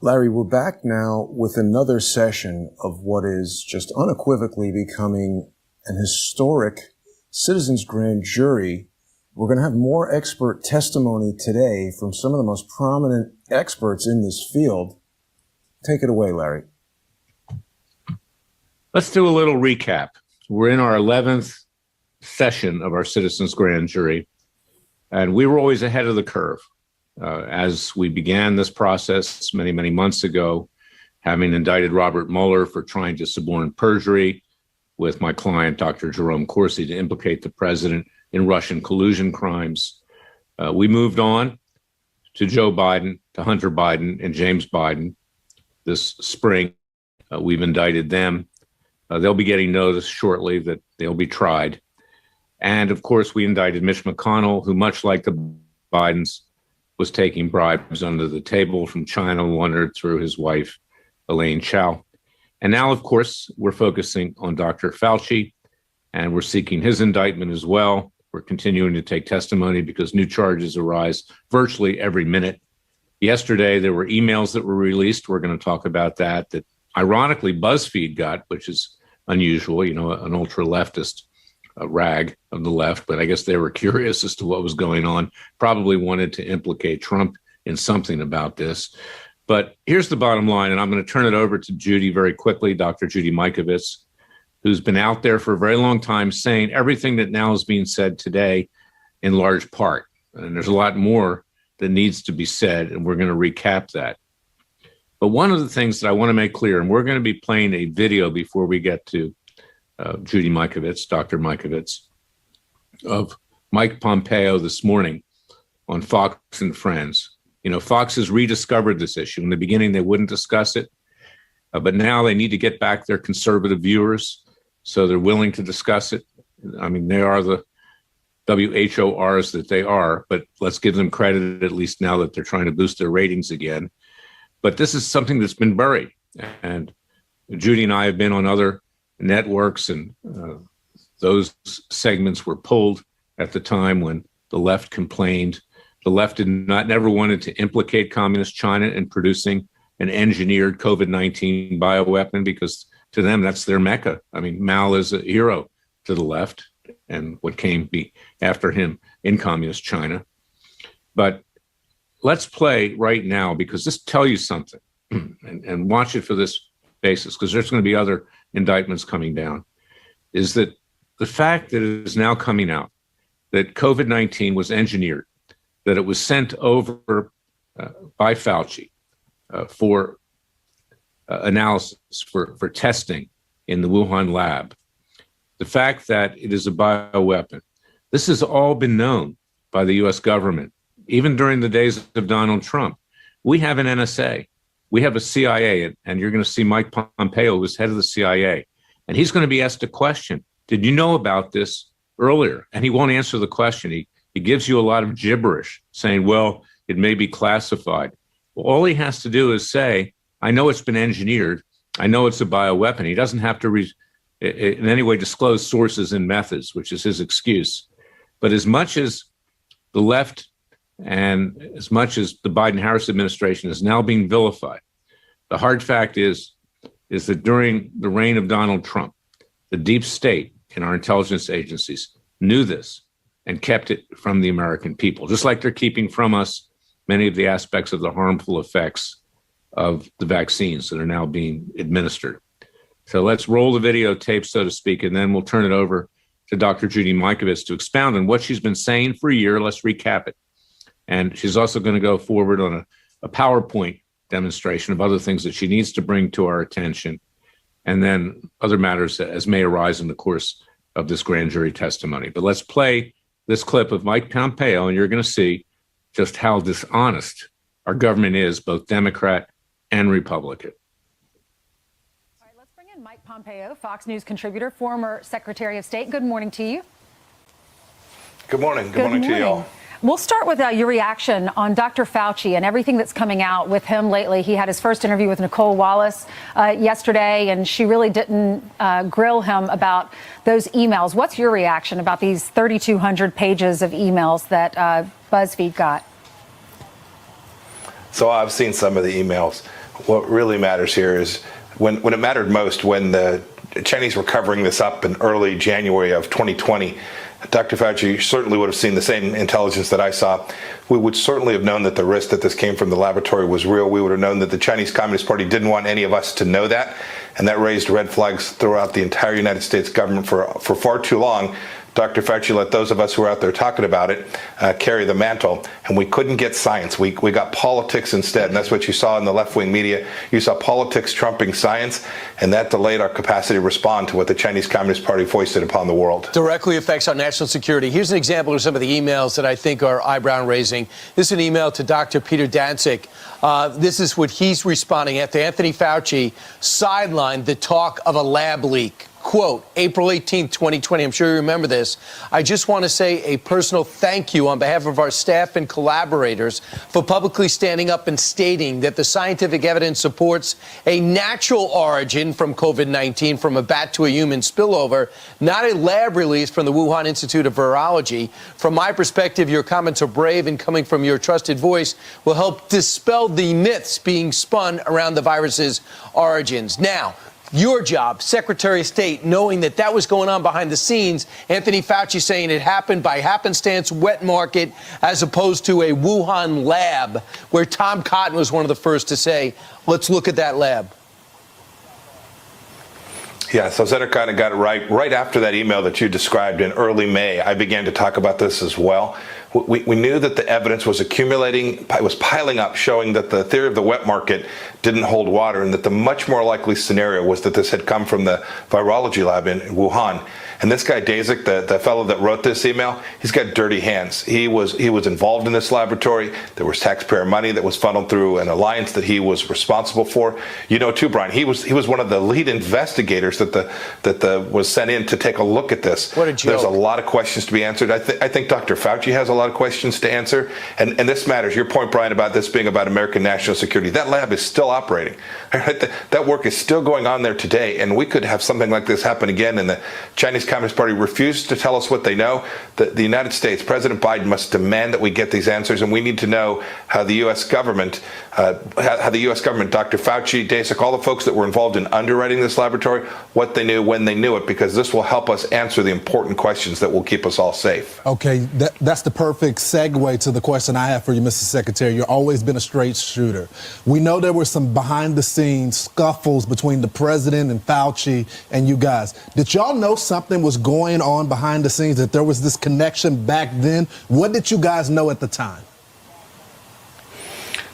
Larry, we're back now with another session of what is just unequivocally becoming an historic citizens grand jury. We're going to have more expert testimony today from some of the most prominent experts in this field. Take it away, Larry. Let's do a little recap. We're in our 11th session of our citizens grand jury, and we were always ahead of the curve. As we began this process many, many months ago, having indicted Robert Mueller for trying to suborn perjury with my client, Dr. Jerome Corsi, to implicate the president in Russian collusion crimes. We moved on to Joe Biden, to Hunter Biden, and James Biden this spring. We've indicted them. They'll be getting notice shortly that they'll be tried. And of course, we indicted Mitch McConnell, who, much like the Bidens, was taking bribes under the table from China laundered through his wife, Elaine Chao. And now, of course, we're focusing on Dr. Fauci, and we're seeking his indictment as well. We're continuing to take testimony because new charges arise virtually every minute. Yesterday, there were emails that were released. We're going to talk about that ironically BuzzFeed got, which is unusual, an ultra-leftist rag of the left, but I guess they were curious as to what was going on, probably wanted to implicate Trump in something about this. But here's the bottom line, and I'm going to turn it over to Judy very quickly, Dr. Judy Mikovits, who's been out there for a very long time saying everything that now is being said today in large part. And there's a lot more that needs to be said, and we're going to recap that. But one of the things that I want to make clear, and we're going to be playing a video before we get to Judy Mikovits, Dr. Mikovits, of Mike Pompeo this morning on Fox and Friends. Fox has rediscovered this issue. In the beginning, they wouldn't discuss it, but now they need to get back their conservative viewers, so they're willing to discuss it. I mean, they are the WHORs that they are, but let's give them credit at least now that they're trying to boost their ratings again. But this is something that's been buried, and Judy and I have been on other networks, and those segments were pulled at the time when the left complained. The left never wanted to implicate communist China in producing an engineered COVID-19 bioweapon because to them, that's their mecca. I mean, Mao is a hero to the left and what came after him in communist China. But let's play right now, because this tells you something, and watch it for this basis, because there's going to be other indictments coming down, is that the fact that it is now coming out that COVID-19 was engineered, that it was sent over by Fauci for analysis, for testing in the Wuhan lab, the fact that it is a bioweapon, this has all been known by the U.S. government, even during the days of Donald Trump. We have an NSA. We have a CIA, and you're going to see Mike Pompeo, who was head of the CIA, and he's going to be asked a question. Did you know about this earlier? And he won't answer the question. He gives you a lot of gibberish, saying, well, it may be classified. Well, all he has to do is say, I know it's been engineered. I know it's a bioweapon. He doesn't have to in any way disclose sources and methods, which is his excuse. But as much as the left and as much as the Biden-Harris administration is now being vilified, the hard fact is that during the reign of Donald Trump, the deep state and our intelligence agencies knew this and kept it from the American people, just like they're keeping from us many of the aspects of the harmful effects of the vaccines that are now being administered. So let's roll the videotape, so to speak, and then we'll turn it over to Dr. Judy Mikovits to expound on what she's been saying for a year. Let's recap it. And she's also going to go forward on a PowerPoint demonstration of other things that she needs to bring to our attention, and then other matters as may arise in the course of this grand jury testimony. But let's play this clip of Mike Pompeo, and you're going to see just how dishonest our government is, both Democrat and Republican. All right, let's bring in Mike Pompeo, Fox News contributor, former Secretary of State. Good morning to you. Good morning. Good morning to you all. We'll start with your reaction on Dr. Fauci and everything that's coming out with him lately. He had his first interview with Nicole Wallace yesterday, and she really didn't grill him about those emails. What's your reaction about these 3,200 pages of emails that BuzzFeed got? So I've seen some of the emails. what really matters here is when it mattered most, when the Chinese were covering this up in early January of 2020, Dr. Fauci certainly would have seen the same intelligence that I saw. We would certainly have known that the risk that this came from the laboratory was real. We would have known that the Chinese Communist Party didn't want any of us to know that, and that raised red flags throughout the entire United States government for far too long. Dr. Fauci let those of us who are out there talking about it carry the mantle, and we couldn't get science. We got politics instead, and that's what you saw in the left-wing media. You saw politics trumping science, and that delayed our capacity to respond to what the Chinese Communist Party foisted upon the world. Directly affects our national security. Here's an example of some of the emails that I think are eyebrow-raising. This is an email to Dr. Peter Daszak. This is what he's responding after Anthony Fauci sidelined the talk of a lab leak. Quote, April 18th, 2020. I'm sure you remember this. I just want to say a personal thank you on behalf of our staff and collaborators for publicly standing up and stating that the scientific evidence supports a natural origin from COVID-19 from a bat to a human spillover, not a lab release from the Wuhan Institute of Virology. From my perspective, your comments are brave, and coming from your trusted voice will help dispel the myths being spun around the virus's origins. Now, your job, Secretary of State, knowing that that was going on behind the scenes, Anthony Fauci saying it happened by happenstance, wet market, as opposed to a Wuhan lab, where Tom Cotton was one of the first to say, let's look at that lab. Yeah, so Senator kind of got it right after that email that you described in early May. I began to talk about this as well. We knew that the evidence was accumulating, it was piling up, showing that the theory of the wet market didn't hold water, and that the much more likely scenario was that this had come from the virology lab in Wuhan. And this guy Daszak, the fellow that wrote this email, he's got dirty hands. He was involved in this laboratory. There was taxpayer money that was funneled through an alliance that he was responsible for. You know, too, Brian, he was one of the lead investigators that was sent in to take a look at this. What a joke. There's a lot of questions to be answered. I think Dr. Fauci has a lot of questions to answer, and this matters. Your point, Brian, about this being about American national security. That lab is still operating. That work is still going on there today, and we could have something like this happen again, and the Chinese Communist Party refused to tell us what they know. The United States, President Biden must demand that we get these answers, and we need to know how the U.S. government, Dr. Fauci, Daszak, all the folks that were involved in underwriting this laboratory, what they knew, when they knew it, because this will help us answer the important questions that will keep us all safe. Okay, that's the perfect segue to the question I have for you, Mr. Secretary. You've always been a straight shooter. We know there were some behind-the-scenes scuffles between the president and Fauci and you guys. Did y'all know something was going on behind the scenes, that there was this connection back then? What did you guys know at the time?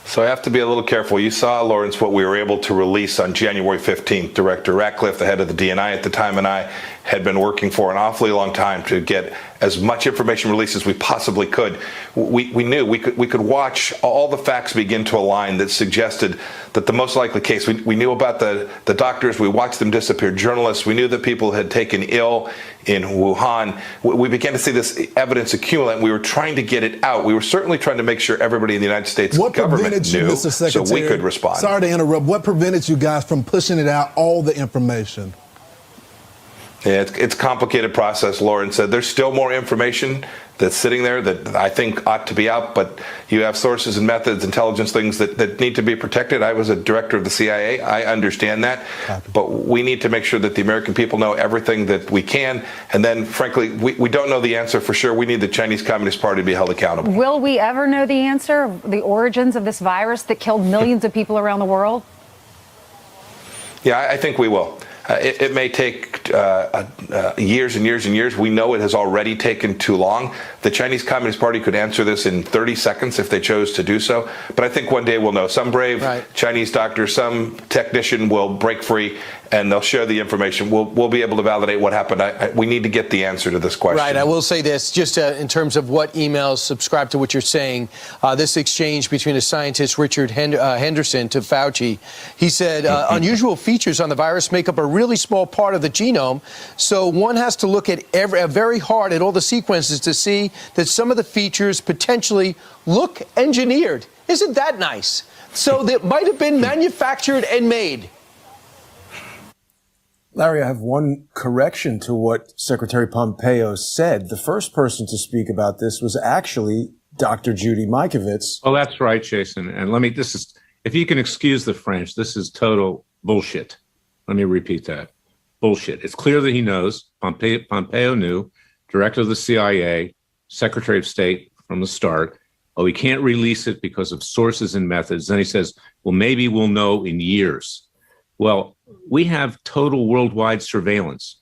So I have to be a little careful. You saw, Lawrence, what we were able to release on January 15th. Director Ratcliffe, the head of the DNI at the time, and I had been working for an awfully long time to get as much information released as we possibly could. We knew we could watch all the facts begin to align that suggested that the most likely case. We knew about the doctors. We watched them disappear. Journalists. We knew that people had taken ill in Wuhan. We began to see this evidence accumulate. We were trying to get it out. We were certainly trying to make sure everybody in the United States government knew, Mr. Secretary, so we could respond. Sorry to interrupt. What prevented you guys from pushing it out, all the information? Yeah, it's a complicated process, Lawrence said. There's still more information that's sitting there that I think ought to be out, but you have sources and methods, intelligence things that need to be protected. I was a director of the CIA. I understand that. But we need to make sure that the American people know everything that we can. And then, frankly, we don't know the answer for sure. We need the Chinese Communist Party to be held accountable. Will we ever know the answer, the origins of this virus that killed millions of people around the world? Yeah, I think we will. It may take years and years and years. We know it has already taken too long. The Chinese Communist Party could answer this in 30 seconds if they chose to do so. But I think one day we'll know. Some brave Chinese doctor, some technician will break free and they'll share the information. We'll be able to validate what happened. We need to get the answer to this question. Right. I will say this, just in terms of what emails subscribe to what you're saying, this exchange between a scientist, Richard Henderson, to Fauci, he said, unusual features on the virus make up a really small part of the genome, so one has to look at very hard at all the sequences to see that some of the features potentially look engineered. Isn't that nice? So that might have been manufactured and made. Larry, I have one correction to what Secretary Pompeo said. The first person to speak about this was actually Dr. Judy Mikovits. Well, that's right, Jason. And if you can excuse the French, this is total bullshit. Let me repeat that. Bullshit. It's clear that he knows. Pompeo knew, director of the CIA, Secretary of State from the start. Oh, he can't release it because of sources and methods. Then he says, well, maybe we'll know in years. Well, we have total worldwide surveillance.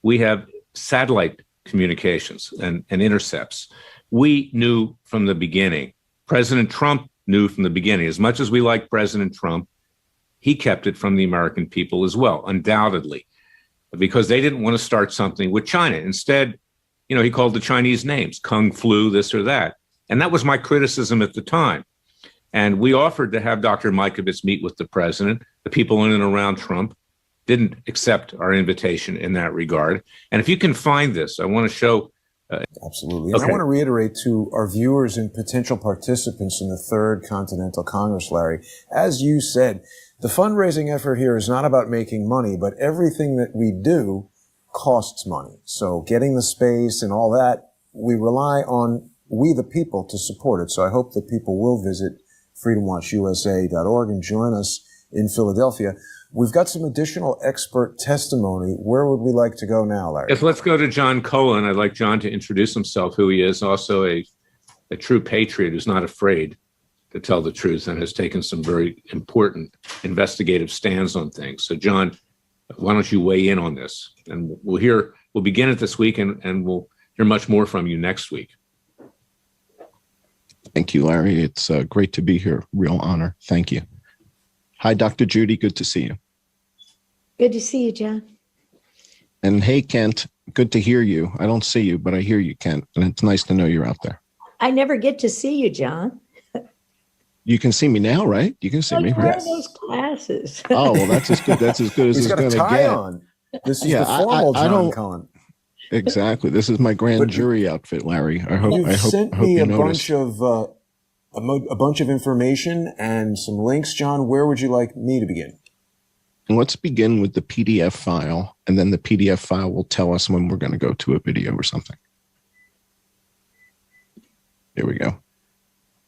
We have satellite communications and intercepts. We knew from the beginning. President Trump knew from the beginning. As much as we like President Trump, he kept it from the American people as well, undoubtedly, because they didn't want to start something with China. Instead, he called the Chinese names, Kung Flu, this or that. And that was my criticism at the time. And we offered to have Dr. Mikovits meet with the president. The people in and around Trump didn't accept our invitation in that regard. And if you can find this, I want to show. Absolutely. And I want to reiterate to our viewers and potential participants in the Third Continental Congress, Larry, as you said, the fundraising effort here is not about making money, but everything that we do costs money. So getting the space and all that, we rely on we the people to support it. So I hope that people will visit freedomwatchusa.org and join us in Philadelphia. We've got some additional expert testimony. Where would we like to go now, Larry? Yes, let's go to John Cullen. I'd like John to introduce himself, who he is, also a true patriot who's not afraid to tell the truth and has taken some very important investigative stands on things. So, John, why don't you weigh in on this? And we'll begin it this week, and we'll hear much more from you next week. Thank you, Larry. It's great to be here. Real honor. Thank you. Hi, Dr. Judy. Good to see you. Good to see you, John. And hey, Kent. Good to hear you. I don't see you, but I hear you, Kent. And it's nice to know you're out there. I never get to see you, John. You can see me now, right? You can see me, right? Those glasses. Oh, well, that's as good as it's going to get. On. This is the formal John Cullen. Exactly. This is my grand jury outfit, Larry. I hope you sent me a noticed. bunch of information and some links, John. Where would you like me to begin? Let's begin with the PDF file, and then the PDF file will tell us when we're going to go to a video or something. There we go. All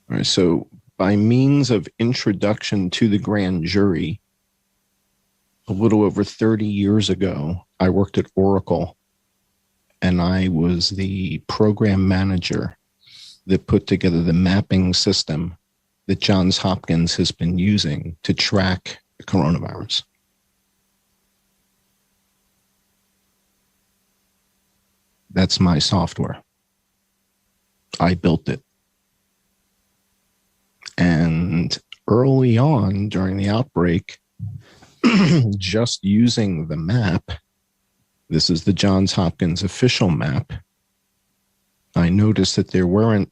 right. So by means of introduction to the grand jury, a little over 30 years ago, I worked at Oracle, and I was the program manager that put together the mapping system that Johns Hopkins has been using to track the coronavirus. That's my software. I built it. And early on during the outbreak, just using the map, this is the Johns Hopkins official map, I noticed that there weren't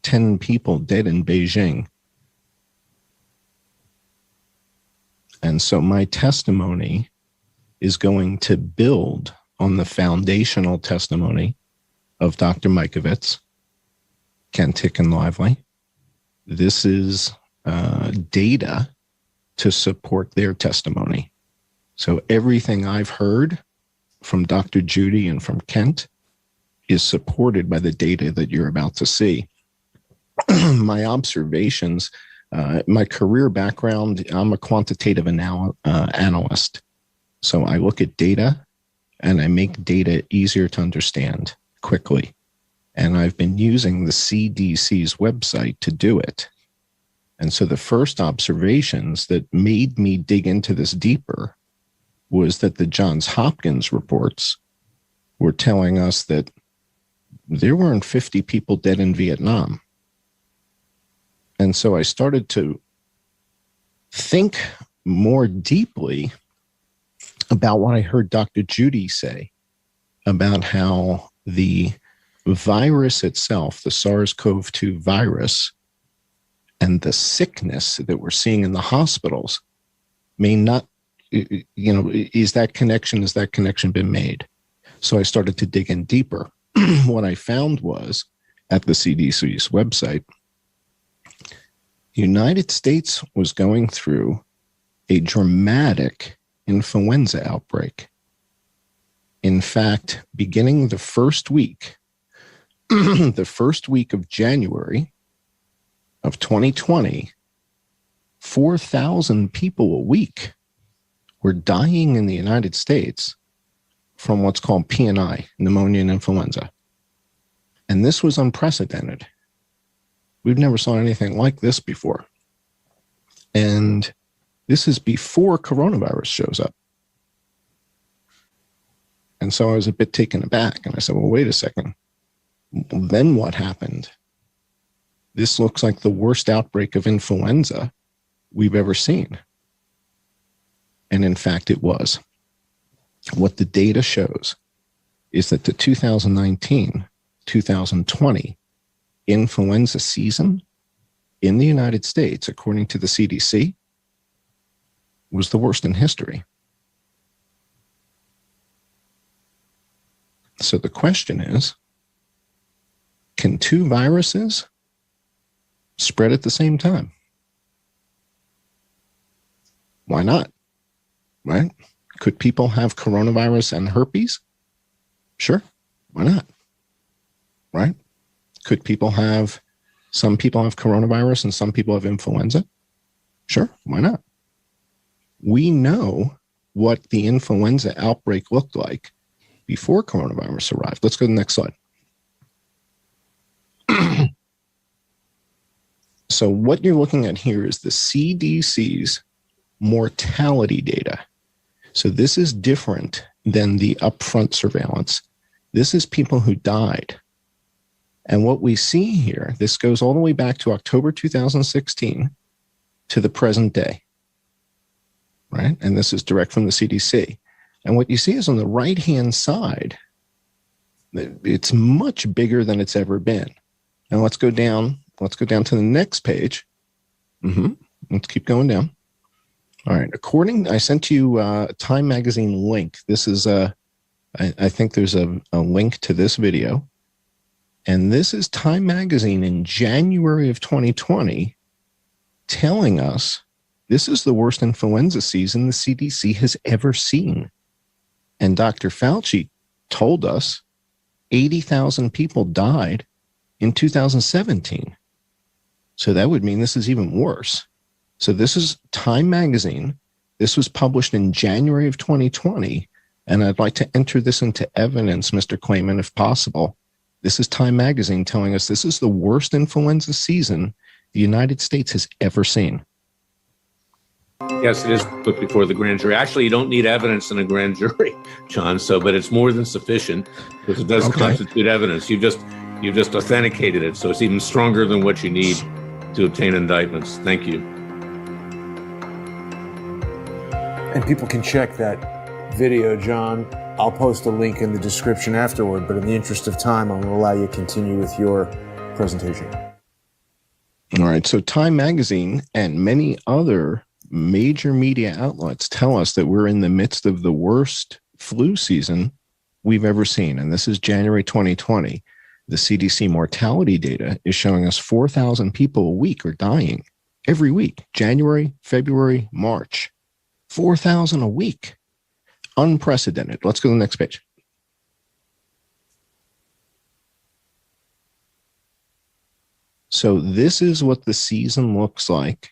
10 people dead in Beijing. And so my testimony is going to build on the foundational testimony of Dr. Mikovits, Kent Hick and Lively. This is data to support their testimony. So everything I've heard from Dr. Judy and from Kent is supported by the data that you're about to see. My observations, my career background, I'm a quantitative analyst. So I look at data and I make data easier to understand quickly. And I've been using the CDC's website to do it. And so the first observations that made me dig into this deeper was that the Johns Hopkins reports were telling us that there weren't 50 people dead in Vietnam. And so I started to think more deeply about what I heard Dr. Judy say about how the virus itself, the SARS-CoV-2 virus, and the sickness that we're seeing in the hospitals may not, has that connection been made? So I started to dig in deeper. What I found was at the CDC's website, the United States was going through a dramatic influenza outbreak. In fact, beginning the first week, the first week of January of 2020, 4,000 people a week were dying in the United States from what's called PNI, pneumonia and influenza. And this was unprecedented. We've never saw anything like this before. And this is before coronavirus shows up. And so I was a bit taken aback, and I said, well, wait a second. Then what happened? This looks like the worst outbreak of influenza we've ever seen. And in fact, it was. What the data shows is that the 2019-2020 influenza season in the United States, according to the CDC, was the worst in history. So the question is, can two viruses spread at the same time? Why not? Right? Could people have coronavirus and herpes? Sure. Why not? Right? Could some people have coronavirus and some people have influenza? Sure. Why not? We know what the influenza outbreak looked like before coronavirus arrived. Let's go to the next slide. So what you're looking at here is the CDC's mortality data. So this is different than the upfront surveillance. This is people who died. And what we see here, this goes all the way back to October 2016 to the present day, right? And this is direct from the CDC. And what you see is on the right-hand side, it's much bigger than it's ever been. Now let's go down to the next page. Let's keep going down. All right. I sent you a Time Magazine link. This is I think there's a link to this video. And this is Time Magazine in January of 2020 telling us this is the worst influenza season the CDC has ever seen. And Dr. Fauci told us 80,000 people died in 2017. So that would mean this is even worse. So this is Time Magazine. This was published in January of 2020. And I'd like to enter this into evidence, Mr. Klayman, if possible. This is Time Magazine telling us this is the worst influenza season the United States has ever seen. Yes, it is put before the grand jury. Actually, you don't need evidence in a grand jury, John. But it's more than sufficient because it does constitute evidence. You've just authenticated it, so it's even stronger than what you need to obtain indictments. Thank you. And people can check that video, John. I'll post a link in the description afterward, but in the interest of time, I'm going to allow you to continue with your presentation. All right. So Time Magazine and many other major media outlets tell us that we're in the midst of the worst flu season we've ever seen. And this is January 2020. The CDC mortality data is showing us 4,000 people a week are dying every week, January, February, March. 4,000 a week. Unprecedented. Let's go to the next page. So this is what the season looks like.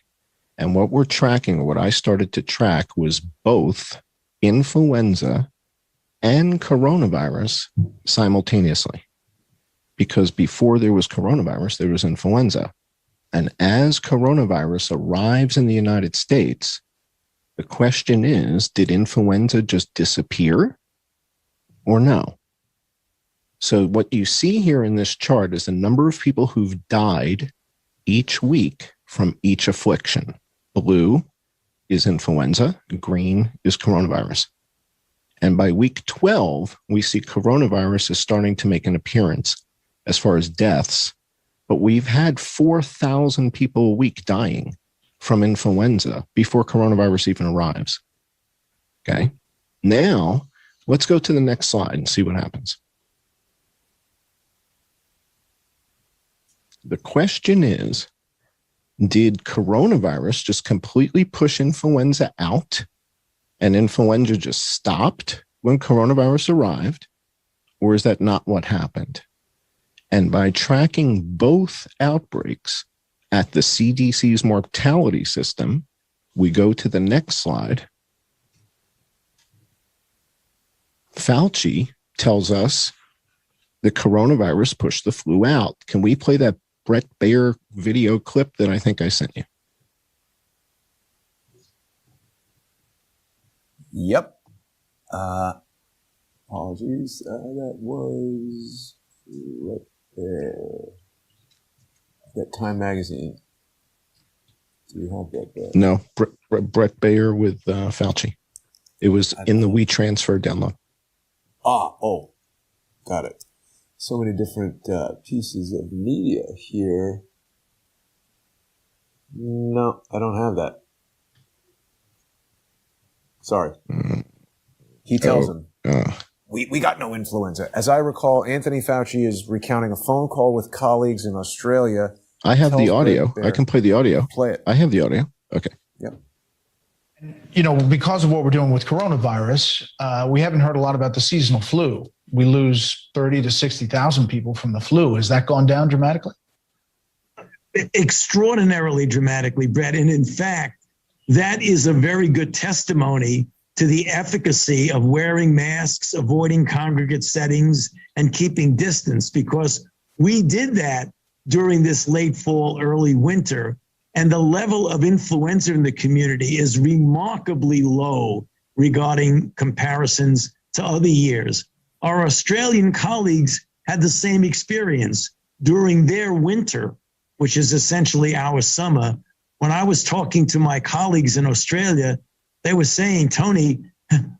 And what we're tracking, or what I started to track, was both influenza and coronavirus simultaneously. Because before there was coronavirus, there was influenza. And as coronavirus arrives in the United States, the question is, did influenza just disappear or no? So what you see here in this chart is the number of people who've died each week from each affliction. Blue is influenza, green is coronavirus. And by week 12, we see coronavirus is starting to make an appearance as far as deaths, but we've had 4,000 people a week dying from influenza before coronavirus even arrives. Okay. Now, let's go to the next slide and see what happens. The question is, did coronavirus just completely push influenza out and influenza just stopped when coronavirus arrived? Or is that not what happened? And by tracking both outbreaks at the CDC's mortality system, we go to the next slide, Fauci tells us the coronavirus pushed the flu out. Can we play that Brett Baer video clip that I think I sent you? Yep. Apologies. That was right there. That Time Magazine. Do you have Brett Baer? No, Brett Baer with Fauci. It was in the WeTransfer download. Oh, got it. So many different pieces of media here. No, I don't have that. Sorry. He tells him, we got no influenza. As I recall, Anthony Fauci is recounting a phone call with colleagues in Australia. I have the audio. I can play the audio. Play it. I have the audio. Okay. Yep. You know, because of what we're doing with coronavirus, we haven't heard a lot about the seasonal flu. We lose 30 to 60,000 people from the flu. Has that gone down dramatically? Extraordinarily dramatically, Brett. And in fact, that is a very good testimony to the efficacy of wearing masks, avoiding congregate settings, and keeping distance, because we did that during this late fall, early winter. And the level of influenza in the community is remarkably low regarding comparisons to other years. Our Australian colleagues had the same experience during their winter, which is essentially our summer. When I was talking to my colleagues in Australia, they were saying, Tony,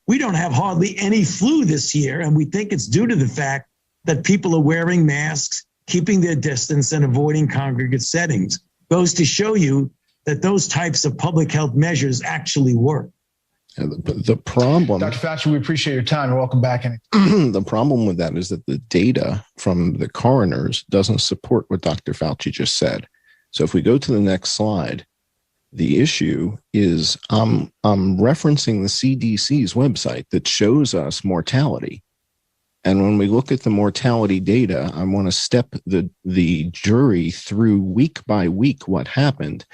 we don't have hardly any flu this year, and we think it's due to the fact that people are wearing masks, keeping their distance, and avoiding congregate settings. Goes to show you that those types of public health measures actually work. The problem, Dr. Fauci, we appreciate your time and welcome back. The problem with that is that the data from the coroners doesn't support what Dr. Fauci just said. So if we go to the next slide, the issue is I'm referencing the CDC's website that shows us mortality. And when we look at the mortality data, I want to step the jury through week by week what happened.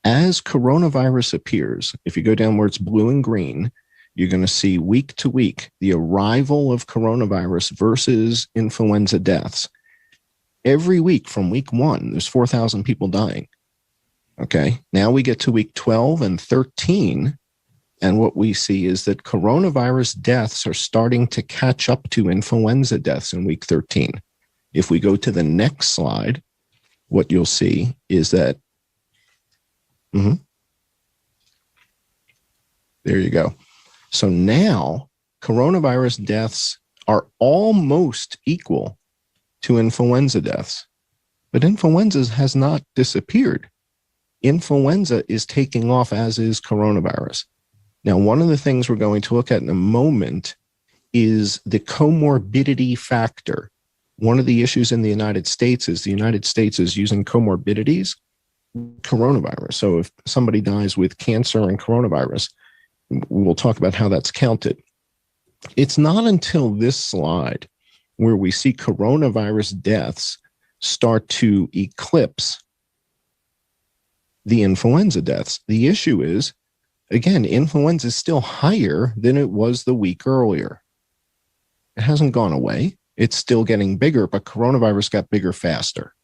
As coronavirus appears, if you go down where it's blue and green, you're going to see week to week the arrival of coronavirus versus influenza deaths. Every week from week 1, there's 4,000 people dying. Okay, now we get to week 12 and 13, and what we see is that coronavirus deaths are starting to catch up to influenza deaths in week 13. If we go to the next slide, what you'll see is that there you go. So now coronavirus deaths are almost equal to influenza deaths, but influenza has not disappeared. Influenza is taking off, as is coronavirus. Now, one of the things we're going to look at in a moment is the comorbidity factor. One of the issues in the United States is using comorbidities, coronavirus. So if somebody dies with cancer and coronavirus, we'll talk about how that's counted. It's not until this slide where we see coronavirus deaths start to eclipse the influenza deaths. The issue is, again, influenza is still higher than it was the week earlier. It hasn't gone away. It's still getting bigger, but coronavirus got bigger faster.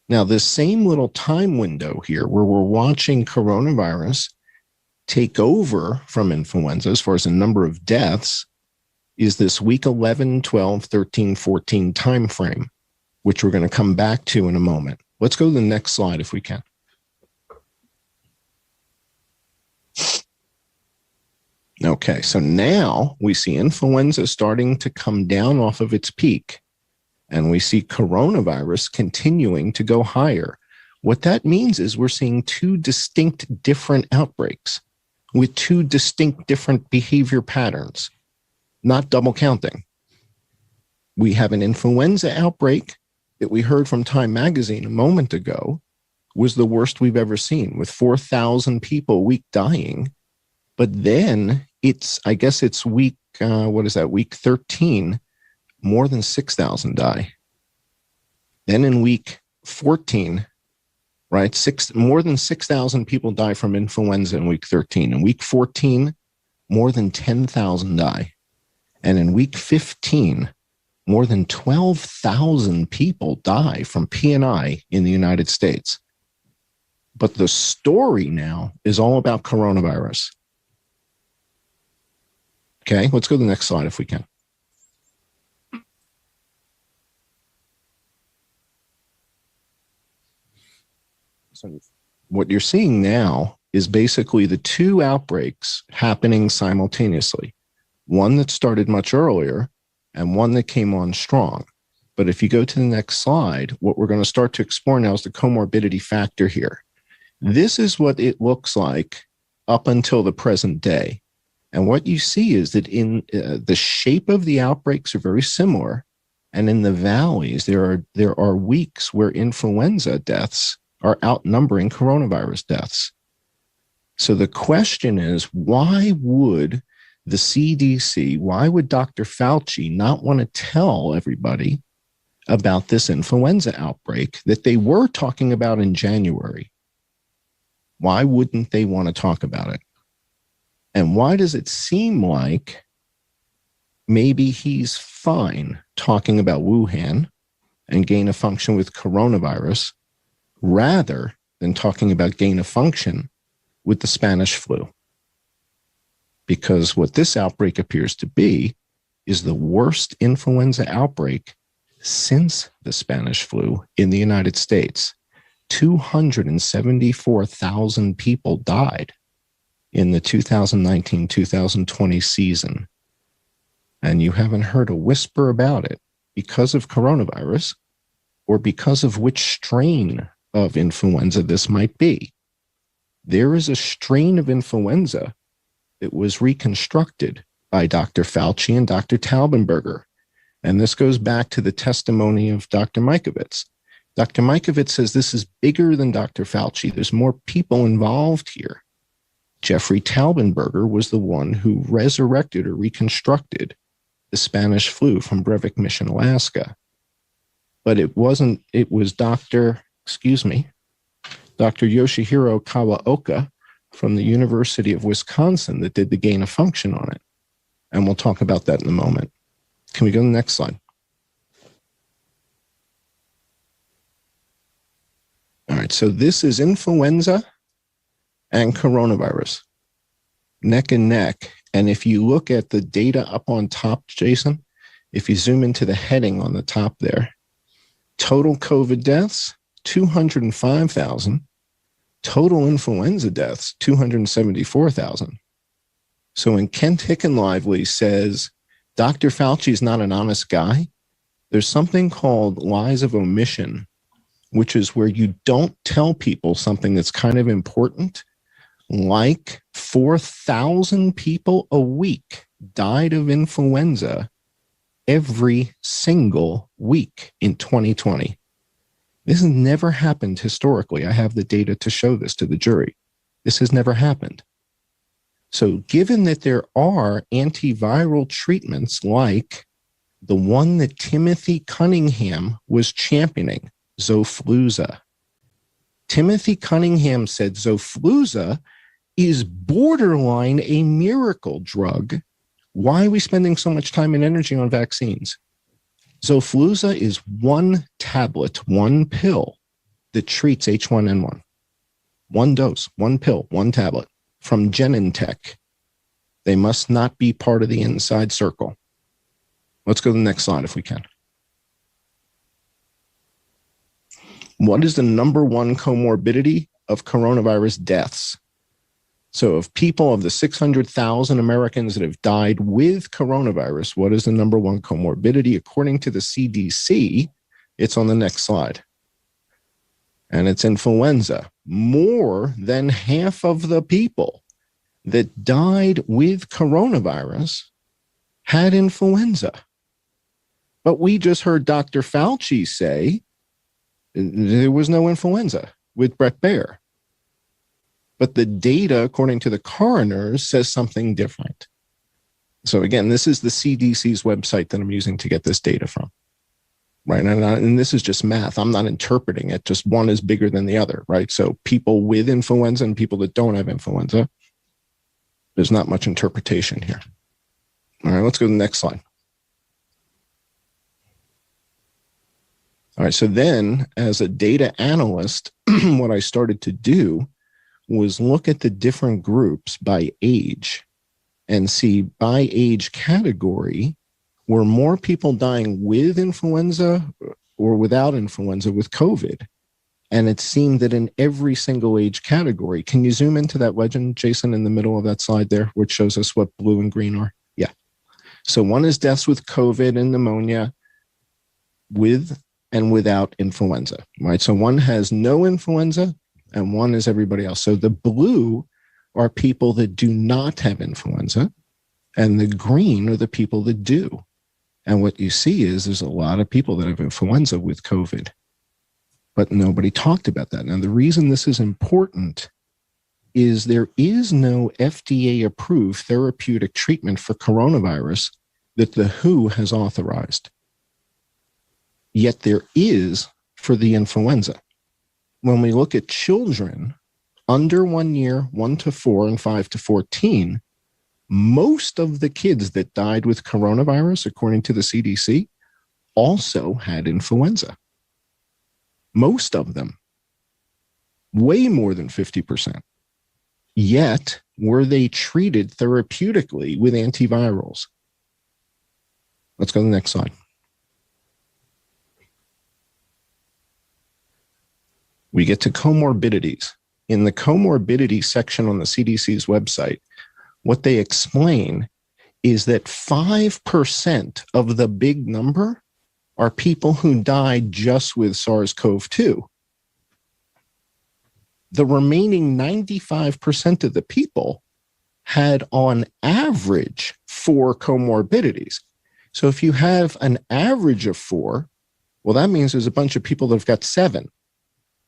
Now, this same little time window here where we're watching coronavirus take over from influenza as far as the number of deaths is this week 11, 12, 13, 14 time frame, which we're going to come back to in a moment. Let's go to the next slide if we can. Okay, so now we see influenza starting to come down off of its peak, and we see coronavirus continuing to go higher. What that means is we're seeing two distinct different outbreaks with two distinct different behavior patterns, not double counting. We have an influenza outbreak that we heard from Time Magazine a moment ago was the worst we've ever seen, with 4,000 people a week dying. But then I guess it's week 13, more than 6,000 die. Then in week 14, right? More than 6,000 people die from influenza in week 13. In week 14, more than 10,000 die. And in week 15, more than 12,000 people die from P&I in the United States. But the story now is all about coronavirus. Okay, let's go to the next slide if we can. So what you're seeing now is basically the two outbreaks happening simultaneously. One that started much earlier and one that came on strong. But if you go to the next slide, what we're going to start to explore now is the comorbidity factor here. This is what it looks like up until the present day. And what you see is that in the shape of the outbreaks are very similar. And in the valleys, there are weeks where influenza deaths are outnumbering coronavirus deaths. So the question is, why would the CDC, why would Dr. Fauci not want to tell everybody about this influenza outbreak that they were talking about in January? Why wouldn't they want to talk about it? And why does it seem like maybe he's fine talking about Wuhan and gain of function with coronavirus rather than talking about gain of function with the Spanish flu? Because what this outbreak appears to be is the worst influenza outbreak since the Spanish flu in the United States. 274,000 people died in the 2019-2020 season. And you haven't heard a whisper about it because of coronavirus or because of which strain of influenza this might be. There is a strain of influenza that was reconstructed by Dr. Fauci and Dr. Taubenberger. And this goes back to the testimony of Dr. Mikovits. Dr. Mikovits says this is bigger than Dr. Fauci. There's more people involved here. Jeffrey Taubenberger was the one who resurrected or reconstructed the Spanish flu from Breivik Mission, Alaska. But it was Dr. Yoshihiro Kawaoka from the University of Wisconsin that did the gain of function on it. And we'll talk about that in a moment. Can we go to the next slide? All right, so this is influenza and coronavirus, neck and neck. And if you look at the data up on top, Jason, if you zoom into the heading on the top there, total COVID deaths, 205,000. Total influenza deaths, 274,000. So when Kent Hickenlively says Dr. Fauci is not an honest guy, there's something called lies of omission, which is where you don't tell people something that's kind of important, like 4,000 people a week died of influenza every single week in 2020. This has never happened historically. I have the data to show this to the jury. This has never happened. So given that there are antiviral treatments like the one that Timothy Cunningham was championing, Xofluza. Timothy Cunningham said Xofluza is borderline a miracle drug. Why are we spending so much time and energy on vaccines? Xofluza is one tablet, one pill that treats H1N1. One dose, one pill, one tablet from Genentech. They must not be part of the inside circle. Let's go to the next slide if we can. What is the number one comorbidity of coronavirus deaths? So of people, of the 600,000 Americans that have died with coronavirus, what is the number one comorbidity? According to the CDC, it's on the next slide. And it's influenza. More than half of the people that died with coronavirus had influenza. But we just heard Dr. Fauci say there was no influenza with Brett Baer. But the data, according to the coroners, says something different. So again, this is the CDC's website that I'm using to get this data from. right? And this is just math. I'm not interpreting it. Just one is bigger than the other, right? So people with influenza and people that don't have influenza, there's not much interpretation here. All right, let's go to the next slide. All right, so then as a data analyst, what I started to do was look at the different groups by age and see by age category, were more people dying with influenza or without influenza with COVID? And it seemed that in every single age category, can you zoom into that legend, Jason, in the middle of that slide there, which shows us what blue and green are? Yeah. So one is deaths with COVID and pneumonia with and without influenza, right? So one has no influenza and one is everybody else. So the blue are people that do not have influenza and the green are the people that do. And what you see is there's a lot of people that have influenza with COVID, but nobody talked about that. Now, the reason this is important is there is no FDA approved therapeutic treatment for coronavirus that the WHO has authorized. Yet there is for the influenza. When we look at children under 1 year, 1 to 4 and 5 to 14, most of the kids that died with coronavirus, according to the CDC, also had influenza. Most of them, way more than 50%. Yet, were they treated therapeutically with antivirals? Let's go to the next slide. We get to comorbidities. In the comorbidity section on the CDC's website, what they explain is that 5% of the big number are people who died just with SARS-CoV-2. The remaining 95% of the people had on average 4 comorbidities. So if you have an average of 4, well, that means there's a bunch of people that have got 7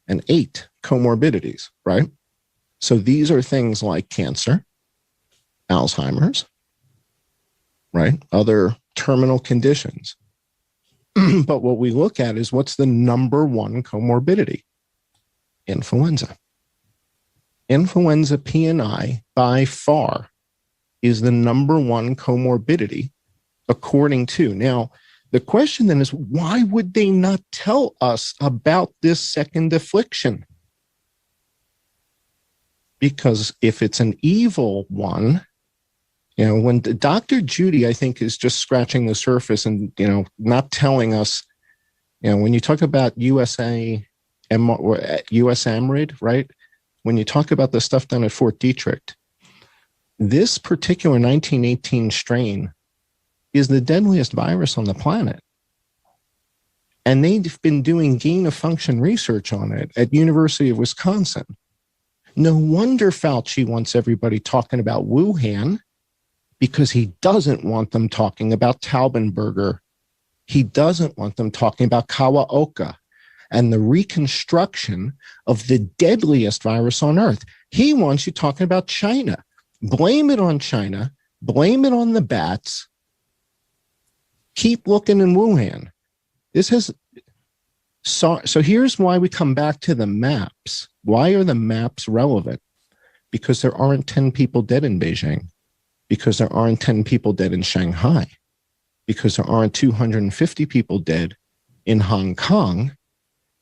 and 8 comorbidities, right? So these are things like cancer, Alzheimer's, right? Other terminal conditions. But what we look at is what's the number one comorbidity? Influenza. Influenza P&I by far is the number one comorbidity according to. Now, the question then is, why would they not tell us about this second affliction? Because if it's an evil one, you know, when Dr. Judy, I think, is just scratching the surface and, you know, not telling us, you know, when you talk about USAMRID, right? When you talk about the stuff done at Fort Detrick, this particular 1918 strain is the deadliest virus on the planet. And they've been doing gain of function research on it at University of Wisconsin. No wonder Fauci wants everybody talking about Wuhan, because he doesn't want them talking about Taubenberger. He doesn't want them talking about Kawaoka and the reconstruction of the deadliest virus on earth. He wants you talking about China. Blame it on China. Blame it on the bats. Keep looking in Wuhan. This has so here's why we come back to the maps. Why are the maps relevant? Because there aren't 10 people dead in Beijing. Because there aren't 10 people dead in Shanghai. Because there aren't 250 people dead in Hong Kong.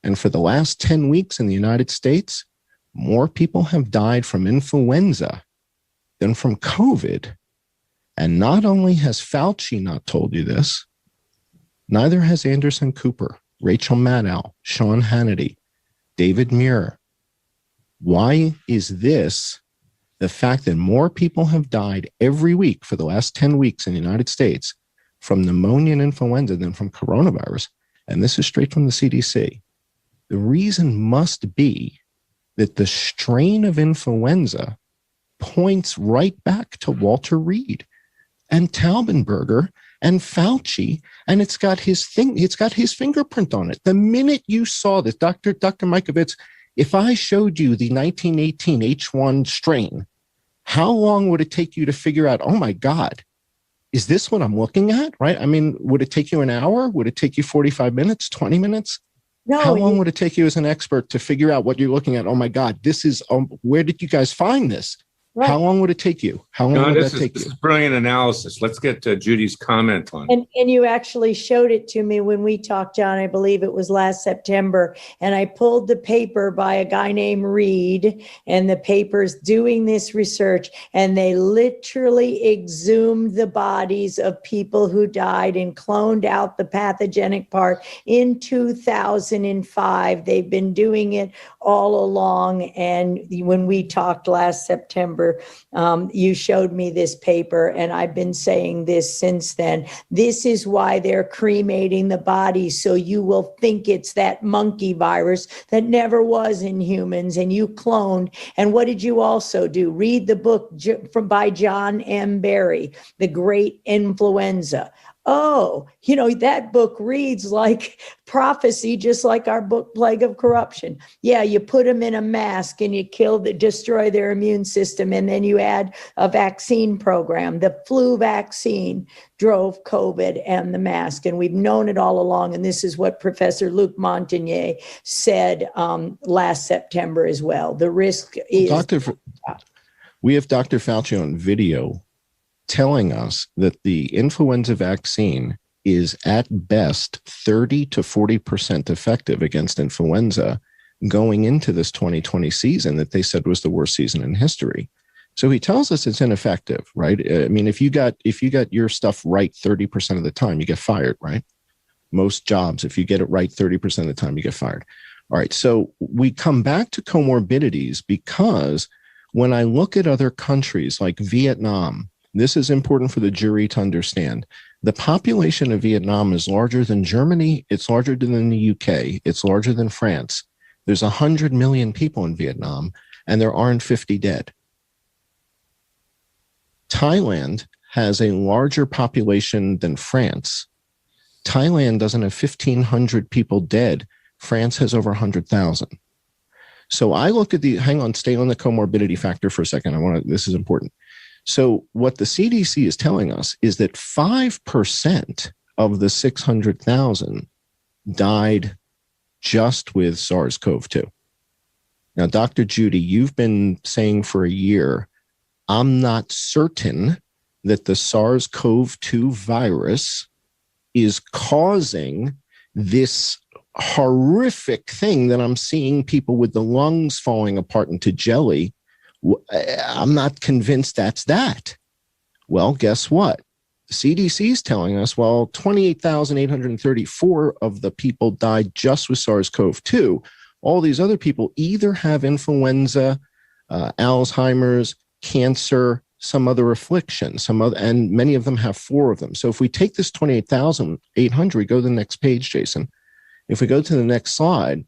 And for the last 10 weeks in the United States, more people have died from influenza than from COVID. And not only has Fauci not told you this, neither has Anderson Cooper, Rachel Maddow, Sean Hannity, David Muir. Why is this the fact that more people have died every week for the last 10 weeks in the United States from pneumonia and influenza than from coronavirus? And this is straight from the CDC. The reason must be that the strain of influenza points right back to Walter Reed and Taubenberger and Fauci, and it's got his fingerprint on it. The minute you saw this, Dr. Mikovits, if I showed you the 1918 H1 strain, how long would it take you to figure out, oh my God, is this what I'm looking at? Right? I mean, would it take you an hour? Would it take you 45 minutes, 20 minutes? No, How long would it take you as an expert to figure out what you're looking at? Oh my God, this is, where did you guys find this? right. How long would it take you? How long John, would this that take is you? brilliant analysis. Let's get to Judy's comment on it. And you actually showed it to me when we talked, John. I believe it was last September. And I pulled the paper by a guy named Reed, and the paper's doing this research. And they literally exhumed the bodies of people who died and cloned out the pathogenic part in 2005. They've been doing it all along. And when we talked last September, you showed me this paper, and I've been saying this since then. This is why they're cremating the body, so you will think it's that monkey virus that never was in humans and you cloned. And what did you also do? Read the book by John M. Barry, The Great Influenza. Oh, that book reads like prophecy, just like our book, Plague of Corruption. Yeah, you put them in a mask and you destroy their immune system. And then you add a vaccine program. The flu vaccine drove COVID and the mask. And we've known it all along. And this is what Professor Luc Montagnier said last September as well. The risk is... We have Dr. Fauci on video telling us that the influenza vaccine is at best 30 to 40% effective against influenza going into this 2020 season that they said was the worst season in history. So he tells us it's ineffective, right? I mean, if you got your stuff right 30% of the time, you get fired, right? Most jobs, if you get it right 30% of the time, you get fired. All right. So we come back to comorbidities because when I look at other countries like Vietnam, this is important for the jury to understand. The population of Vietnam is larger than Germany. It's larger than the UK. It's larger than France. There's 100 million people in Vietnam, and there aren't 50 dead. Thailand has a larger population than France. Thailand doesn't have 1,500 people dead. France has over 100,000. So I look at hang on, stay on the comorbidity factor for a second. This is important. So what the CDC is telling us is that 5% of the 600,000 died just with SARS-CoV-2. Now, Dr. Judy, you've been saying for a year, I'm not certain that the SARS-CoV-2 virus is causing this horrific thing that I'm seeing people with the lungs falling apart into jelly. I'm not convinced that's that. Well, guess what? The CDC is telling us, 28,834 of the people died just with SARS-CoV-2. All these other people either have influenza, Alzheimer's, cancer, some other affliction, and many of them have 4 of them. So if we take this 28,800, go to the next page, Jason. If we go to the next slide,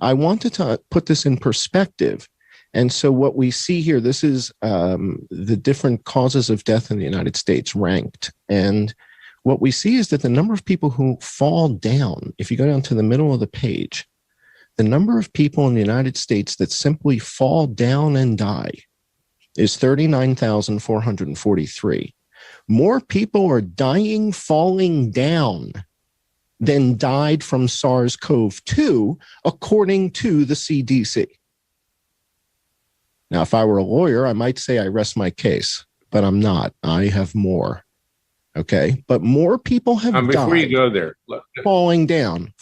I wanted to put this in perspective. And so what we see here, this is the different causes of death in the United States ranked. And what we see is that the number of people who fall down, if you go down to the middle of the page, the number of people in the United States that simply fall down and die is 39,443. More people are dying falling down than died from SARS-CoV-2, according to the CDC. Now, if I were a lawyer, I might say I rest my case, but I'm not. I have more. Okay. But more people have died before you go there, falling down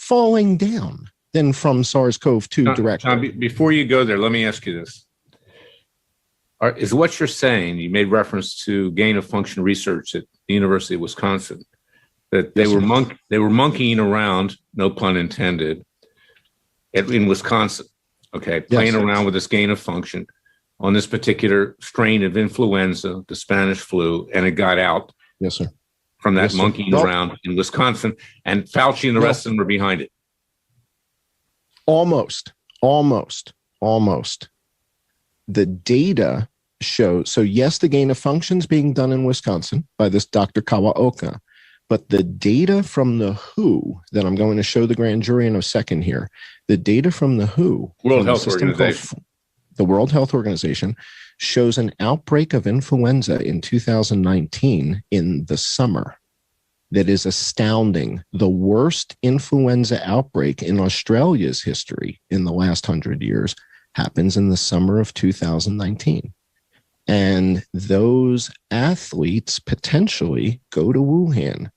than from SARS-CoV-2 directly. John, before you go there, let me ask you this. Is what you're saying, you made reference to gain of function research at the University of Wisconsin, that they were monkeying around, no pun intended, in Wisconsin, okay, playing around with this gain of function on this particular strain of influenza, the Spanish flu, and it got out from that monkeying around in Wisconsin, and Fauci and the rest of them were behind it. Almost. The data shows, so yes, the gain of function is being done in Wisconsin by this Dr. Kawaoka, but the data from the WHO that I'm going to show the grand jury in a second here, the data from the WHO, World Health Organization. the World Health Organization, shows an outbreak of influenza in 2019 in the summer that is astounding. The worst influenza outbreak in Australia's history in the last 100 years happens in the summer of 2019. And those athletes potentially go to Wuhan.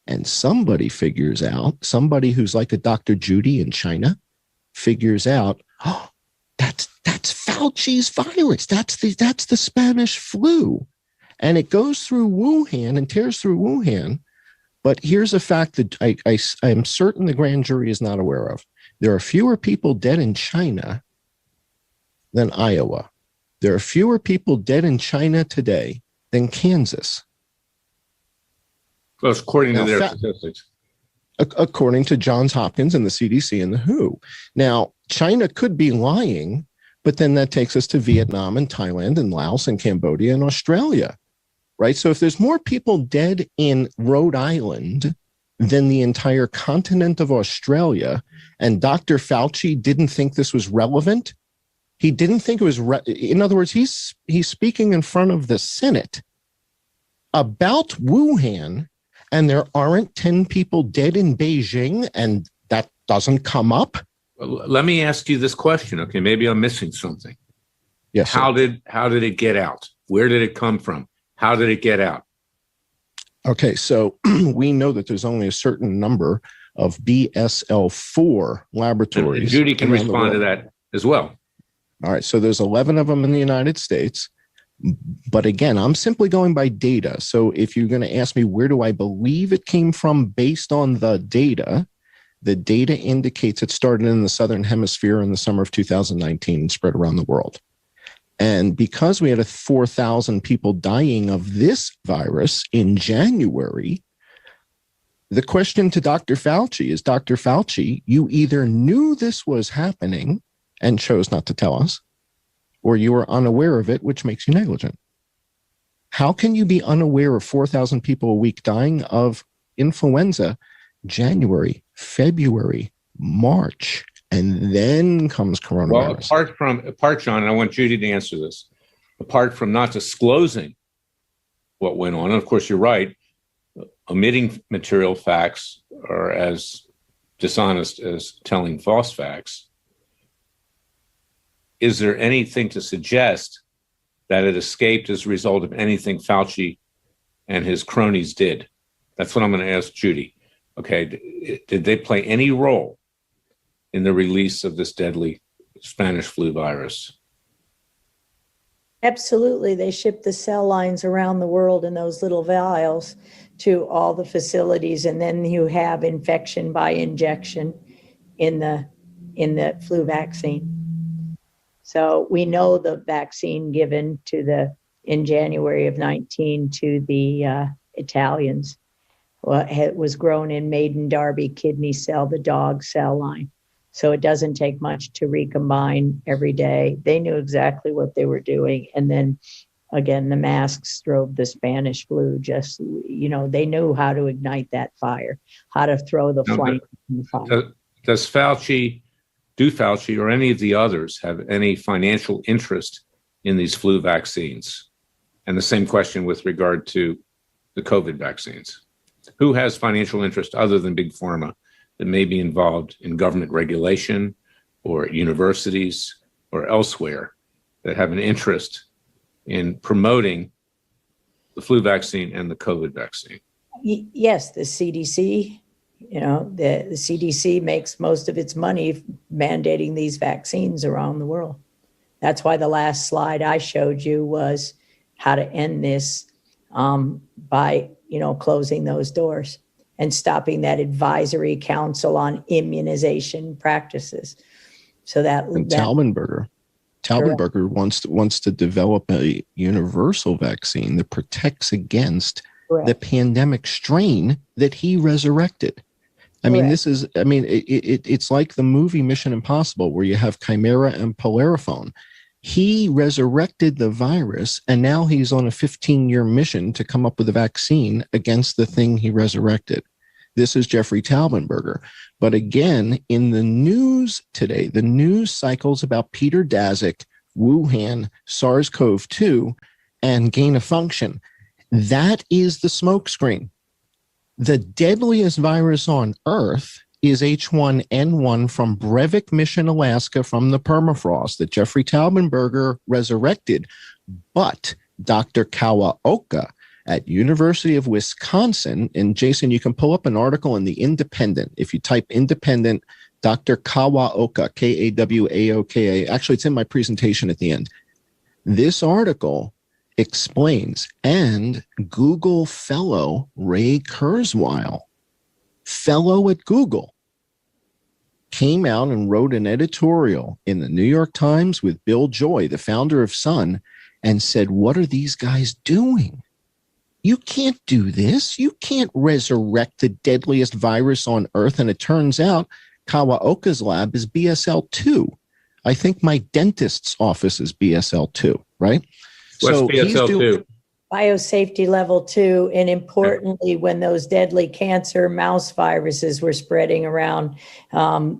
And somebody figures out, somebody who's like a Dr. Judy in China, figures out, oh, that's Fauci's virus. That's the Spanish flu. And it goes through Wuhan and tears through Wuhan. But here's a fact that I am certain the grand jury is not aware of. There are fewer people dead in China than Iowa. There are fewer people dead in China today than Kansas. Well, according to their statistics. According to Johns Hopkins and the CDC and the WHO. Now, China could be lying, but then that takes us to Vietnam and Thailand and Laos and Cambodia and Australia, right? So if there's more people dead in Rhode Island than the entire continent of Australia, and Dr. Fauci didn't think this was relevant, he didn't think it was, in other words, he's speaking in front of the Senate about Wuhan, and there aren't 10 people dead in Beijing, and that doesn't come up. Well, let me ask you this question. Okay, maybe I'm missing something. Yes. How did it get out? Where did it come from? How did it get out? Okay, so we know that there's only a certain number of BSL-4 laboratories. And Judy can respond to that as well. All right, so there's 11 of them in the United States. But again, I'm simply going by data. So if you're going to ask me where do I believe it came from based on the data indicates it started in the Southern Hemisphere in the summer of 2019 and spread around the world. And because we had 4,000 people dying of this virus in January, the question to Dr. Fauci is, Dr. Fauci, you either knew this was happening and chose not to tell us, or you were unaware of it, which makes you negligent. How can you be unaware of 4,000 people a week dying of influenza January, February, March, and then comes coronavirus? Well, apart, John, and I want Judy to answer this, apart from not disclosing what went on, and of course you're right, omitting material facts are as dishonest as telling false facts. Is there anything to suggest that it escaped as a result of anything Fauci and his cronies did? That's what I'm going to ask Judy. Okay, did they play any role in the release of this deadly Spanish flu virus? Absolutely. They shipped the cell lines around the world in those little vials to all the facilities, and then you have infection by injection in the flu vaccine. So we know the vaccine given in January of 19 to the Italians was grown in maiden Derby kidney cell, the dog cell line. So it doesn't take much to recombine every day. They knew exactly what they were doing. And then again, the masks drove the Spanish flu. They knew how to ignite that fire, how to throw the flame in the fire. Does Fauci or any of the others have any financial interest in these flu vaccines? And the same question with regard to the COVID vaccines. Who has financial interest other than Big Pharma that may be involved in government regulation or universities or elsewhere that have an interest in promoting the flu vaccine and the COVID vaccine? Yes, the CDC. The CDC makes most of its money mandating these vaccines around the world. That's why the last slide I showed you was how to end this by, closing those doors and stopping that advisory council on immunization practices. So Taubenberger wants to develop a universal vaccine that protects against the pandemic strain that he resurrected. It's like the movie Mission Impossible, where you have Chimera and Bellerophon. He resurrected the virus, and now he's on a 15-year mission to come up with a vaccine against the thing he resurrected. This is Jeffrey Taubenberger. But again, in the news today, the news cycles about Peter Daszak Wuhan, SARS-CoV-2, and gain of function. That is the smokescreen. The deadliest virus on Earth is H1N1 from Breivik Mission, Alaska, from the permafrost that Jeffrey Taubenberger resurrected. But Dr. Kawaoka at University of Wisconsin, and Jason, you can pull up an article in the Independent. If you type Independent, Dr. Kawaoka, Kawaoka, actually it's in my presentation at the end. This article explains, and Google fellow Ray Kurzweil, fellow at Google, came out and wrote an editorial in the New York Times with Bill Joy, the founder of Sun, and said, what are these guys doing? You can't do this. You can't resurrect the deadliest virus on Earth. And it turns out Kawaoka's lab is BSL-2. I think my dentist's office is BSL-2, right? What's BSL-2? Biosafety level 2. And importantly, when those deadly cancer mouse viruses were spreading around,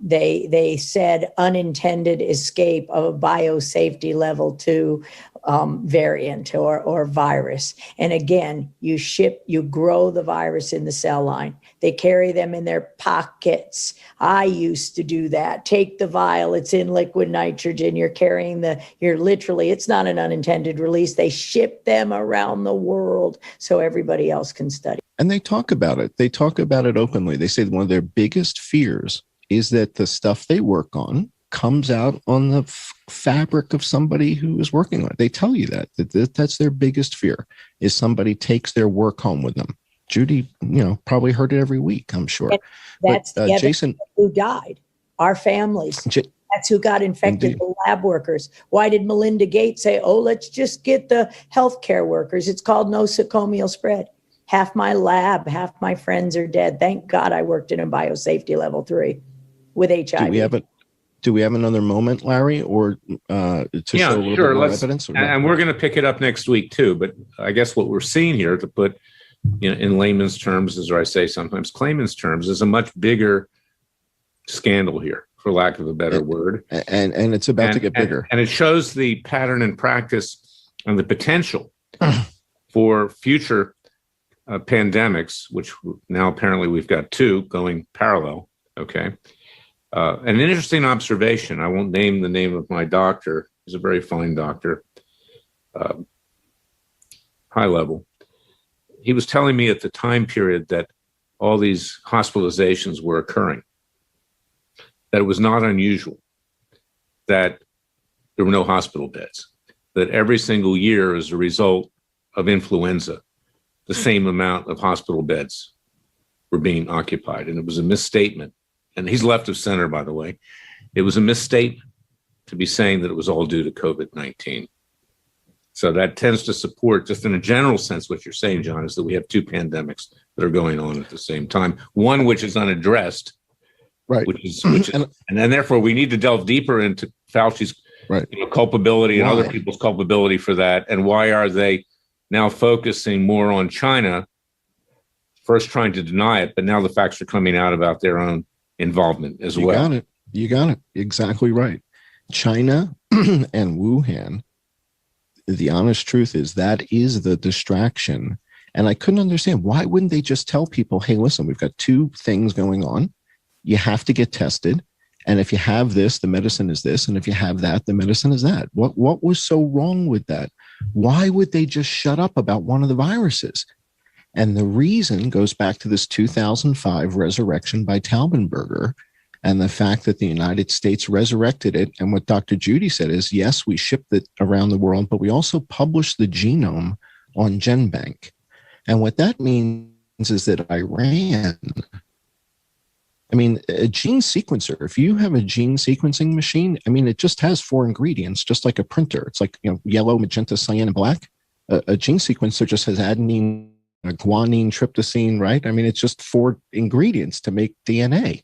they said unintended escape of a biosafety level 2 variant or virus. And again, you grow the virus in the cell line. They carry them in their pockets. I used to do that. Take the vial, it's in liquid nitrogen. You're literally, it's not an unintended release. They ship them around the world so everybody else can study. And they talk about it. They talk about it openly. They say one of their biggest fears is that the stuff they work on comes out on the fabric of somebody who is working on it. They tell you that's their biggest fear, is somebody takes their work home with them. Judy, probably heard it every week, I'm sure. And that's Jason, who died, our families. That's who got infected, indeed. The lab workers. Why did Melinda Gates say, let's just get the healthcare workers? It's called nosocomial spread. Half my lab, half my friends are dead. Thank God I worked in a biosafety level 3 with HIV. Do we have another moment, Larry, or to show a little bit more evidence? And we're going to pick it up next week too. But I guess what we're seeing here, to put in layman's terms, as I say sometimes, Klayman's terms, is a much bigger scandal here, for lack of a better word. And it's about to get bigger. And it shows the pattern and practice and the potential for future pandemics, which now apparently we've got 2 going parallel. Okay. An interesting observation. I won't name the name of my doctor. He's a very fine doctor, high level. He was telling me at the time period that all these hospitalizations were occurring, that it was not unusual, that there were no hospital beds, that every single year, as a result of influenza, the same amount of hospital beds were being occupied. And it was a misstatement. And he's left of center, by the way. It was a misstatement to be saying that it was all due to COVID-19. So that tends to support, just in a general sense, what you're saying, John, is that we have 2 pandemics that are going on at the same time. One which is unaddressed, right? And therefore we need to delve deeper into Fauci's culpability and other people's culpability for that. And why are they now focusing more on China, first trying to deny it, but now the facts are coming out about their own involvement as well. You got it. Exactly right. China and Wuhan, the honest truth is that is the distraction. And I couldn't understand, why wouldn't they just tell people, hey, listen, we've got 2 things going on. You have to get tested. And if you have this, the medicine is this. And if you have that, the medicine is that. What was so wrong with that? Why would they just shut up about one of the viruses? And the reason goes back to this 2005 resurrection by Taubenberger and the fact that the United States resurrected it. And what Dr. Judy said is, yes, we shipped it around the world, but we also published the genome on GenBank. And what that means is that Iran, a gene sequencer, if you have a gene sequencing machine, it just has 4 ingredients, just like a printer. It's like, yellow, magenta, cyan, and black. A gene sequencer just has adenine, guanine, tryptosine, right? It's just 4 ingredients to make DNA.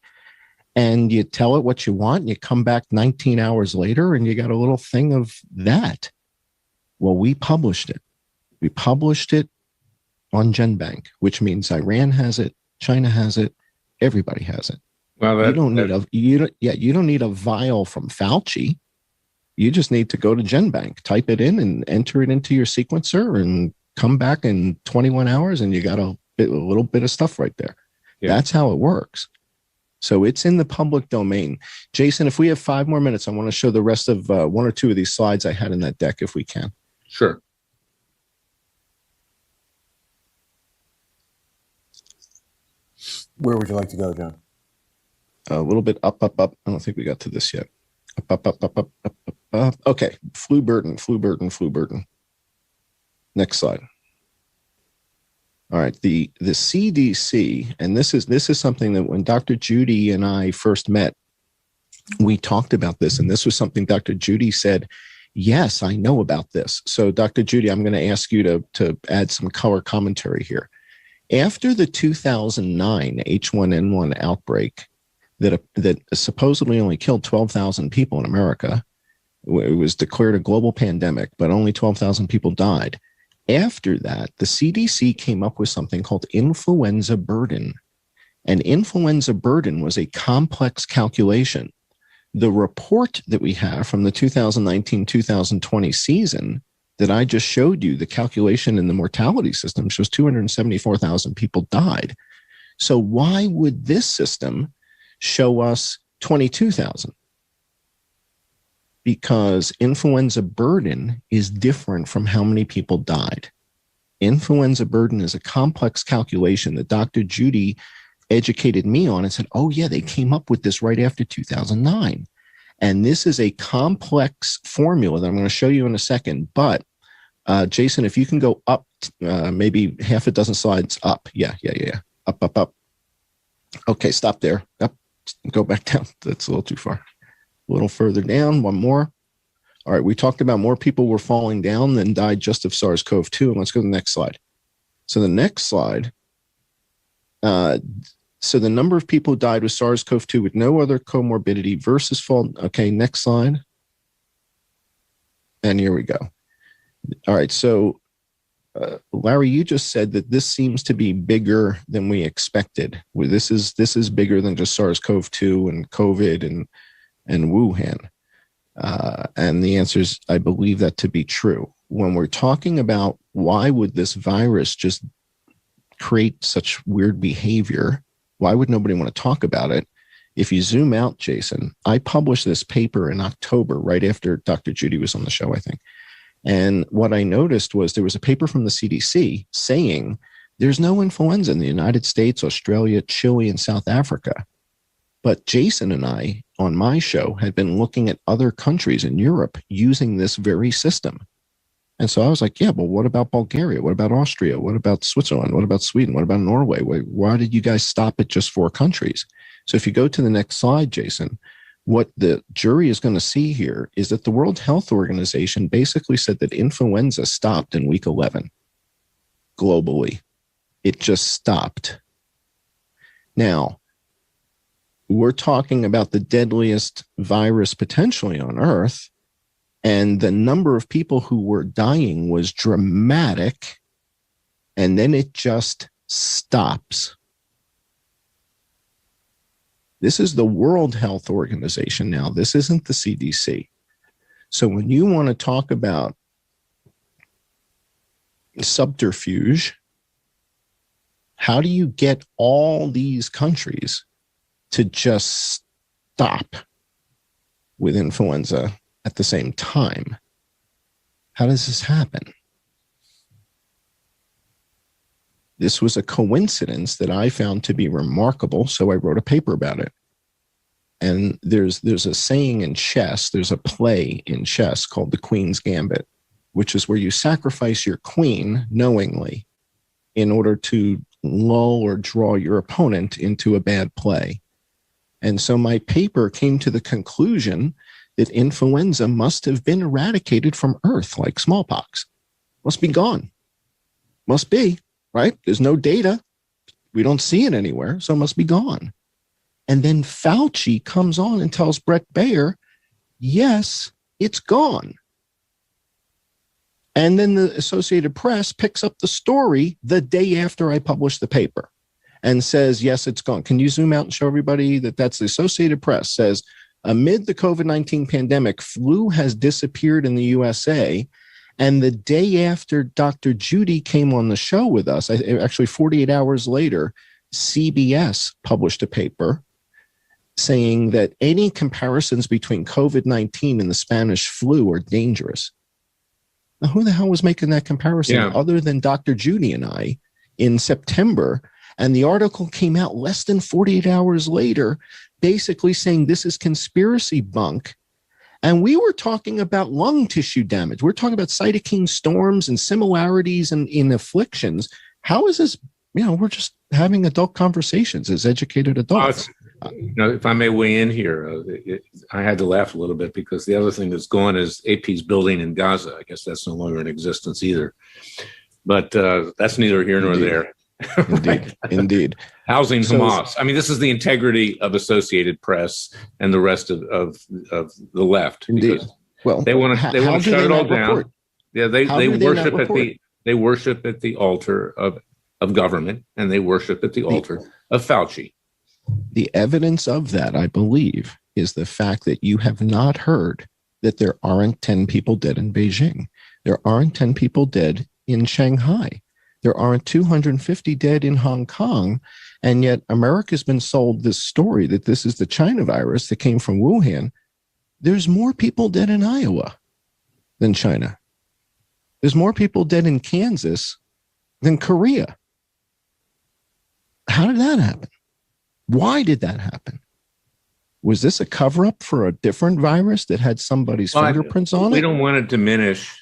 And you tell it what you want, and you come back 19 hours later, and you got a little thing of that. Well, we published it. We published it on GenBank, which means Iran has it, China has it, everybody has it. Well, you don't need a vial from Fauci. You just need to go to GenBank, type it in and enter it into your sequencer and come back in 21 hours and you got a little bit of stuff right there. Yeah. That's how it works. So it's in the public domain. Jason, if we have 5 more minutes, I want to show the rest of 1 or 2 of these slides I had in that deck if we can. Sure. Where would you like to go, John? A little bit up. I don't think we got to this yet. Up. Okay, flu burden. Next slide. All right, the CDC, and this is something that when Dr. Judy and I first met, we talked about this, and this was something Dr. Judy said, yes, I know about this. So Dr. Judy, I'm going to ask you to add some color commentary here. After the 2009 H1N1 outbreak that supposedly only killed 12,000 people in America, it was declared a global pandemic, but only 12,000 people died. After that, the CDC came up with something called influenza burden. And influenza burden was a complex calculation. The report that we have from the 2019-2020 season that I just showed you, the calculation in the mortality system shows 274,000 people died. So why would this system show us 22,000? Because influenza burden is different from how many people died. Influenza burden is a complex calculation that Dr. Judy educated me on and said, oh yeah, they came up with this right after 2009. And this is a complex formula that I'm going to show you in a second. But Jason, if you can go up, maybe half a dozen slides up. Yeah. Up. Okay, stop there. Up, go back down. That's a little too far. A little further down, one more. All right, we talked about more people were falling down than died just of SARS-CoV-2. And let's go to the next slide. So the next slide, so the number of people who died with SARS-CoV-2 with no other comorbidity versus fall. Okay, next slide. And here we go. All right, so Larry, you just said that this seems to be bigger than we expected. This is bigger than just SARS-CoV-2 and COVID and Wuhan. And the answer is, I believe that to be true. When we're talking about why would this virus just create such weird behavior, why would nobody want to talk about it? If you zoom out, Jason, I published this paper in October, right after Dr. Judy was on the show, I think. And what I noticed was there was a paper from the CDC saying there's no influenza in the United States, Australia, Chile, and South Africa. But Jason and I, on my show, had been looking at other countries in Europe using this very system. And so I was like, yeah, but what about Bulgaria? What about Austria? What about Switzerland? What about Sweden? What about Norway? Why did you guys stop at just 4 countries? So if you go to the next slide, Jason, what the jury is going to see here is that the World Health Organization basically said that influenza stopped in week 11 globally. It just stopped. Now, we're talking about the deadliest virus potentially on Earth, and the number of people who were dying was dramatic, and then it just stops. This is the World Health Organization now. This isn't the CDC. So when you want to talk about subterfuge, how do you get all these countries to just stop with influenza at the same time? How does this happen? This was a coincidence that I found to be remarkable, so I wrote a paper about it. And there's a saying in chess, there's a play in chess called the Queen's Gambit, which is where you sacrifice your queen knowingly in order to lull or draw your opponent into a bad play. And so my paper came to the conclusion that influenza must have been eradicated from Earth like smallpox. Must be gone. Must be, right? There's no data. We don't see it anywhere, so it must be gone. And then Fauci comes on and tells Brett Baer, yes, it's gone. And then the Associated Press picks up the story the day after I published the paper and says, yes, it's gone. Can you zoom out and show everybody that that's the Associated Press says amid the COVID-19 pandemic, flu has disappeared in the USA. And the day after Dr. Judy came on the show with us, actually 48 hours later, CBS published a paper saying that any comparisons between COVID-19 and the Spanish flu are dangerous. Now, who the hell was making that comparison other than Dr. Judy and I in September? And the article came out less than 48 hours later, basically saying this is conspiracy bunk. And we were talking about lung tissue damage. We're talking about cytokine storms and similarities in afflictions. How is this? We're just having adult conversations as educated adults. If I may weigh in here, I had to laugh a little bit because the other thing that's gone is AP's building in Gaza. I guess that's no longer in existence either. But that's neither here nor there. Indeed. Indeed. Housing Hamas. I mean, this is the integrity of Associated Press and the rest of the left. Indeed. Well, they want to shut it all down. Yeah, they worship at the altar of government, and they worship at the altar of Fauci. The evidence of that, I believe, is the fact that you have not heard that there aren't 10 people dead in Beijing. There aren't 10 people dead in Shanghai. There aren't 250 dead in Hong Kong. And yet America's been sold this story that this is the China virus that came from Wuhan. There's more people dead in Iowa than China. There's more people dead in Kansas than Korea. How did that happen? Why did that happen? Was this a cover-up for a different virus that had somebody's fingerprints on it? We don't want to diminish.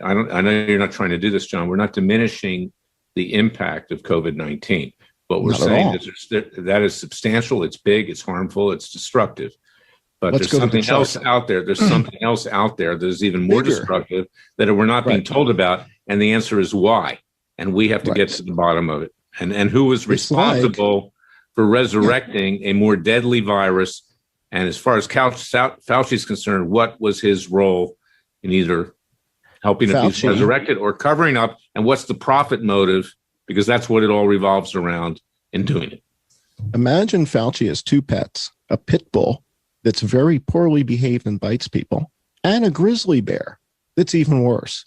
I know you're not trying to do this, John. We're not diminishing the impact of COVID-19. What we're saying is that is substantial. It's big. It's harmful. It's destructive. But there's something else out there. There's something else out there that is even more destructive that we're not being told about. And the answer is why. And we have to get to the bottom of it. And who was responsible for resurrecting a more deadly virus? And as far as Fauci is concerned, what was his role in either helping it be resurrected or covering up? And what's the profit motive? Because that's what it all revolves around in doing it. Imagine Fauci has two pets, a pit bull that's very poorly behaved and bites people, and a grizzly bear that's even worse.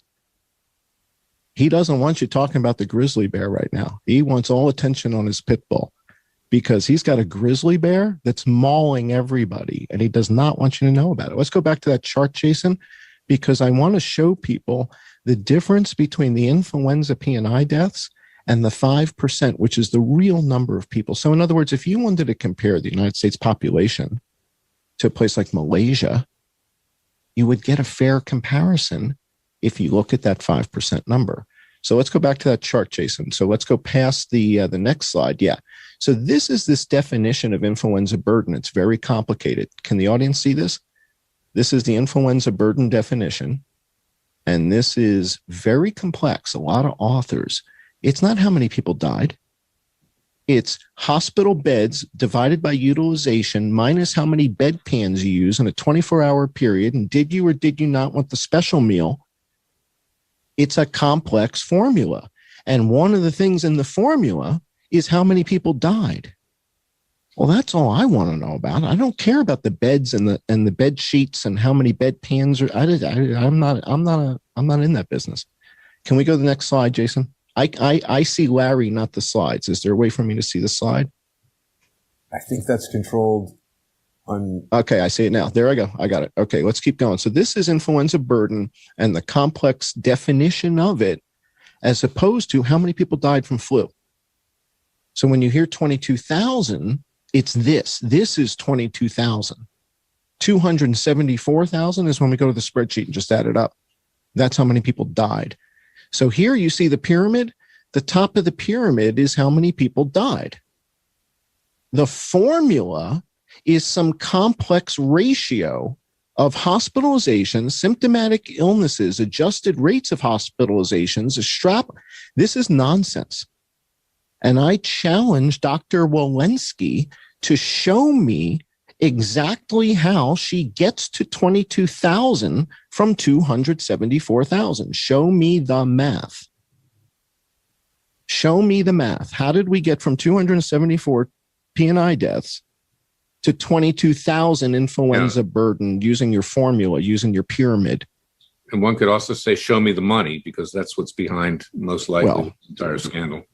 He doesn't want you talking about the grizzly bear right now. He wants all attention on his pit bull because he's got a grizzly bear that's mauling everybody, and he does not want you to know about it. Let's go back to that chart, Jason, because I want to show people the difference between the influenza P&I deaths and the 5%, which is the real number of people. So in other words, if you wanted to compare the United States population to a place like Malaysia, you would get a fair comparison if you look at that 5% number. So let's go back to that chart, Jason. So let's go past the next slide. Yeah. So this is this definition of influenza burden. It's very complicated. Can the audience see this? This is the influenza burden definition. And this is very complex. A lot of authors. It's not how many people died. It's hospital beds divided by utilization minus how many bedpans you use in a 24-hour period. And did you or did you not want the special meal? It's a complex formula. And one of the things in the formula is how many people died. Well, that's all I want to know about. I don't care about the beds and the bed sheets and how many bedpans are. I'm not in that business. Can we go to the next slide, Jason? I see Larry, not the slides. Is there a way for me to see the slide? I think that's controlled on. Okay, I see it now. There I go. I got it. Okay, let's keep going. So this is influenza burden and the complex definition of it, as opposed to how many people died from flu. So when you hear 22,000, it's this. This is 22,000. 274,000 is when we go to the spreadsheet and just add it up. That's how many people died. So here you see the pyramid. The top of the pyramid is how many people died. The formula is some complex ratio of hospitalizations, symptomatic illnesses, adjusted rates of hospitalizations. This is nonsense. And I challenge Dr. Walensky to show me exactly how she gets to 22,000 from 274,000. Show me the math. Show me the math. How did we get from 274 P&I deaths to 22,000 influenza burden using your formula, using your pyramid. And one could also say, show me the money, because that's what's behind most likely the entire scandal.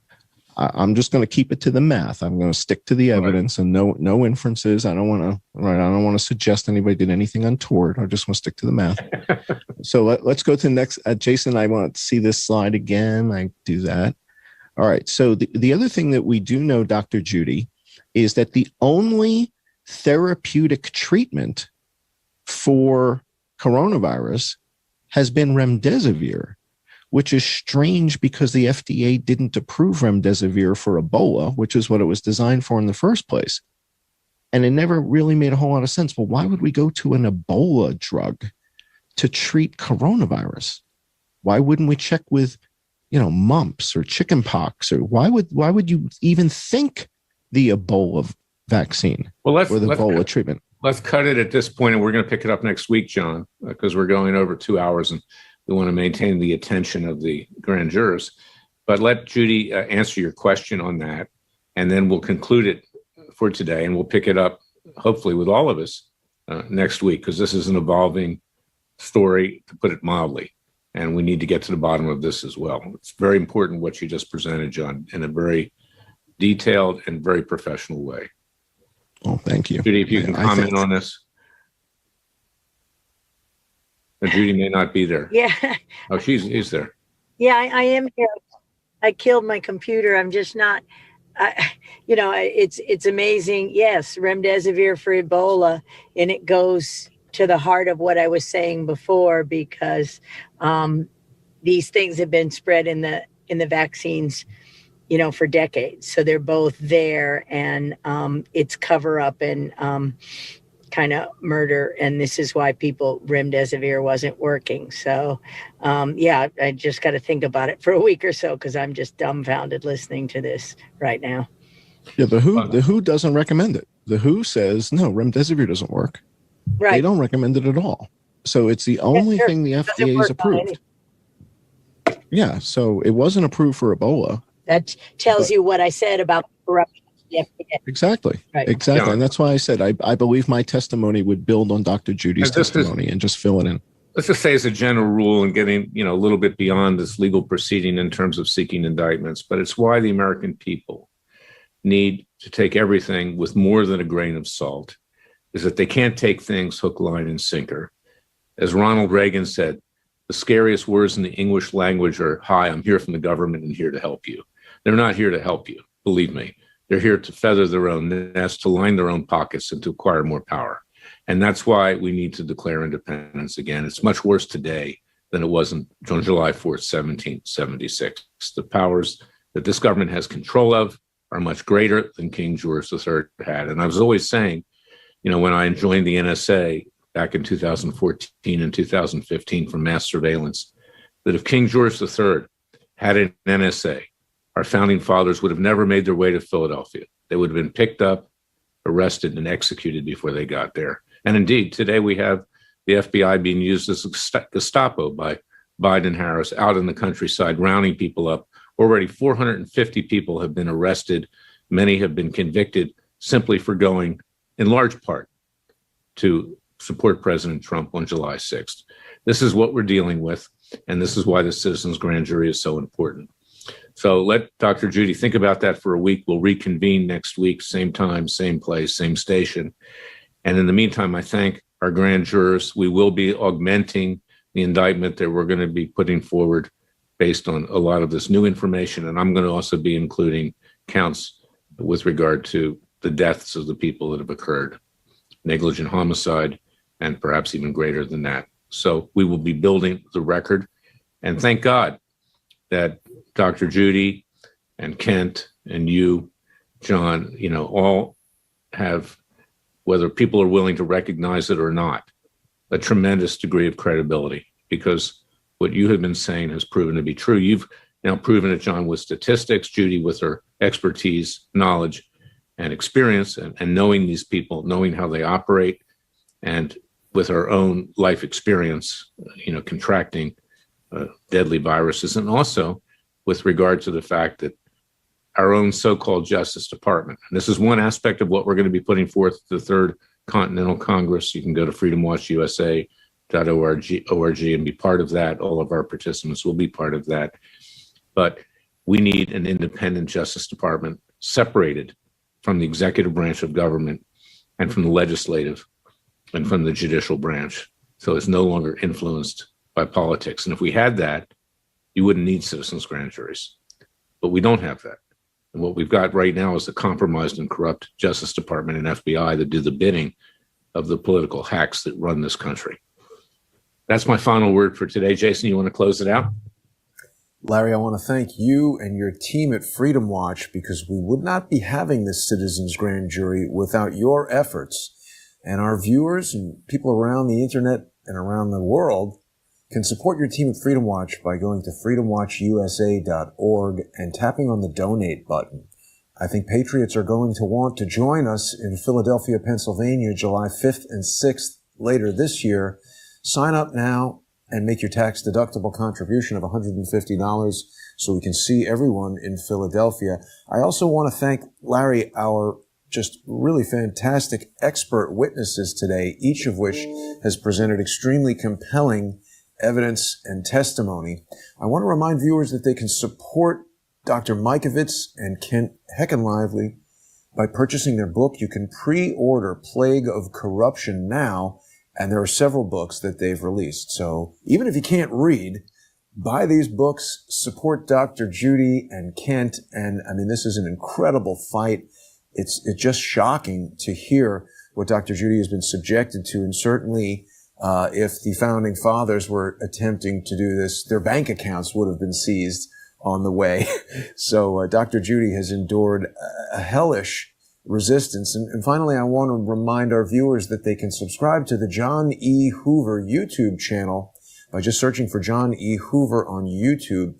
I'm just going to keep it to the math. I'm going to stick to the evidence and no inferences. I don't want to suggest anybody did anything untoward. I just want to stick to the math. So let's go to the next. Jason, I want to see this slide again. I do that. All right. So the other thing that we do know, Dr. Judy, is that the only therapeutic treatment for coronavirus has been remdesivir, which is strange because the FDA didn't approve remdesivir for Ebola, which is what it was designed for in the first place. And it never really made a whole lot of sense. Well, why would we go to an Ebola drug to treat coronavirus? Why wouldn't we check with, mumps or chickenpox? Or why would you even think the Ebola vaccine or the Ebola treatment? Let's cut it at this point, and we're going to pick it up next week, John, because we're going over 2 hours, and we want to maintain the attention of the grand jurors. But let Judy answer your question on that, and then we'll conclude it for today, and we'll pick it up, hopefully, with all of us next week, because this is an evolving story, to put it mildly, and we need to get to the bottom of this as well. It's very important what you just presented, John, in a very detailed and very professional way. Oh, thank you. Judy, if you can comment on this. Judy may not be there. Yeah. Oh, she's there. Yeah, I am here. I killed my computer. I'm just not, it's amazing. Yes, remdesivir for Ebola, and it goes to the heart of what I was saying before, because these things have been spread in the vaccines, for decades. So they're both there, and it's cover up and kind of murder. And this is why remdesivir wasn't working. So I just got to think about it for a week or so, because I'm just dumbfounded listening to this right now. Yeah, the WHO doesn't recommend it. The WHO says, no, remdesivir doesn't work. Right. They don't recommend it at all. So it's the only thing the FDA has approved. Yeah, so it wasn't approved for Ebola. That tells you what I said about corruption. Exactly. Right. Exactly. Yeah. And that's why I said I believe my testimony would build on Dr. Judy's testimony and just fill it in. Let's just say as a general rule, and getting a little bit beyond this legal proceeding in terms of seeking indictments, but it's why the American people need to take everything with more than a grain of salt, is that they can't take things hook, line, and sinker. As Ronald Reagan said, the scariest words in the English language are, "Hi, I'm here from the government and here to help you." They're not here to help you, believe me. They're here to feather their own nest, to line their own pockets, and to acquire more power. And that's why we need to declare independence again. It's much worse today than it was on July 4th, 1776. The powers that this government has control of are much greater than King George III had. And I was always saying, when I joined the NSA back in 2014 and 2015 for mass surveillance, that if King George III had an NSA, our founding fathers would have never made their way to Philadelphia. They would have been picked up, arrested, and executed before they got there. And indeed, today we have the FBI being used as a Gestapo by Biden and Harris out in the countryside, rounding people up. Already 450 people have been arrested. Many have been convicted simply for going, in large part, to support President Trump on July 6th. This is what we're dealing with, and this is why the Citizens Grand Jury is so important. So let Dr. Judy think about that for a week. We'll reconvene next week, same time, same place, same station. And in the meantime, I thank our grand jurors. We will be augmenting the indictment that we're going to be putting forward based on a lot of this new information. And I'm going to also be including counts with regard to the deaths of the people that have occurred, negligent homicide, and perhaps even greater than that. So we will be building the record. And thank God that Dr. Judy and Kent and you, John, all have, whether people are willing to recognize it or not, a tremendous degree of credibility, because what you have been saying has proven to be true. You've now proven it, John, with statistics, Judy with her expertise, knowledge, and experience, and knowing these people, knowing how they operate, and with our own life experience, contracting deadly viruses, and also with regard to the fact that our own so-called Justice Department. And this is one aspect of what we're going to be putting forth to the Third Continental Congress. You can go to freedomwatchusa.org and be part of that. All of our participants will be part of that. But we need an independent Justice Department separated from the executive branch of government and from the legislative and from the judicial branch. So it's no longer influenced by politics. And if we had that, you wouldn't need citizens' grand juries. But we don't have that. And what we've got right now is a compromised and corrupt Justice Department and FBI that do the bidding of the political hacks that run this country. That's my final word for today. Jason, you want to close it out? Larry, I want to thank you and your team at Freedom Watch, because we would not be having this Citizens Grand Jury without your efforts. And our viewers and people around the internet and around the world can support your team at Freedom Watch by going to freedomwatchusa.org and tapping on the donate button. I think patriots are going to want to join us in Philadelphia, Pennsylvania, July 5th and 6th later this year. Sign up now and make your tax-deductible contribution of $150 so we can see everyone in Philadelphia. I also want to thank Larry, our just really fantastic expert witnesses today, each of which has presented extremely compelling evidence and testimony. I want to remind viewers that they can support Dr. Mikovits and Kent Heckenlively by purchasing their book. You can pre-order Plague of Corruption now, and there are several books that they've released. So even if you can't read, buy these books, support Dr. Judy and Kent. And I mean, this is an incredible fight. It's just shocking to hear what Dr. Judy has been subjected to. And certainly, if the founding fathers were attempting to do this, their bank accounts would have been seized on the way. So Dr. Judy has endured a hellish resistance. And finally, I want to remind our viewers that they can subscribe to the John E. Hoover YouTube channel by just searching for John E. Hoover on YouTube.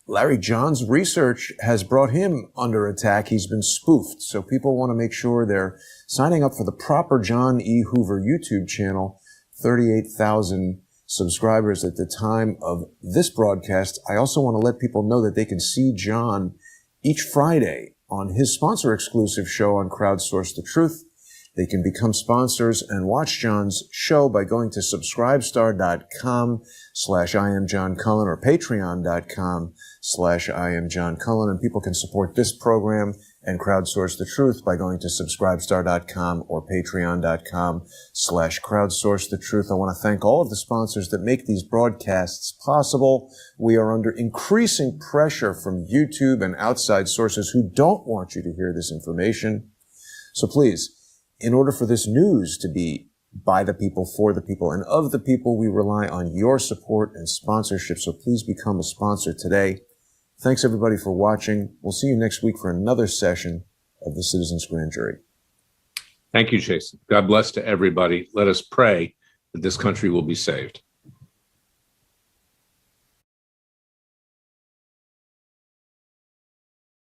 Larry, John's research has brought him under attack. He's been spoofed. So people want to make sure they're signing up for the proper John E. Hoover YouTube channel. 38,000 subscribers at the time of this broadcast. I also want to let people know that they can see John each Friday on his sponsor exclusive show on Crowdsource the Truth. They can become sponsors and watch John's show by going to subscribestar.com/IamJohnCullen or patreon.com/IamJohnCullen. And people can support this program and Crowdsource the Truth by going to subscribestar.com or patreon.com/Crowdsource the Truth. I want to thank all of the sponsors that make these broadcasts possible. We are under increasing pressure from YouTube and outside sources who don't want you to hear this information. So please, in order for this news to be by the people, for the people, and of the people, we rely on your support and sponsorship. So please become a sponsor today. Thanks, everybody, for watching. We'll see you next week for another session of the Citizens Grand Jury. Thank you, Jason. God bless to everybody. Let us pray that this country will be saved.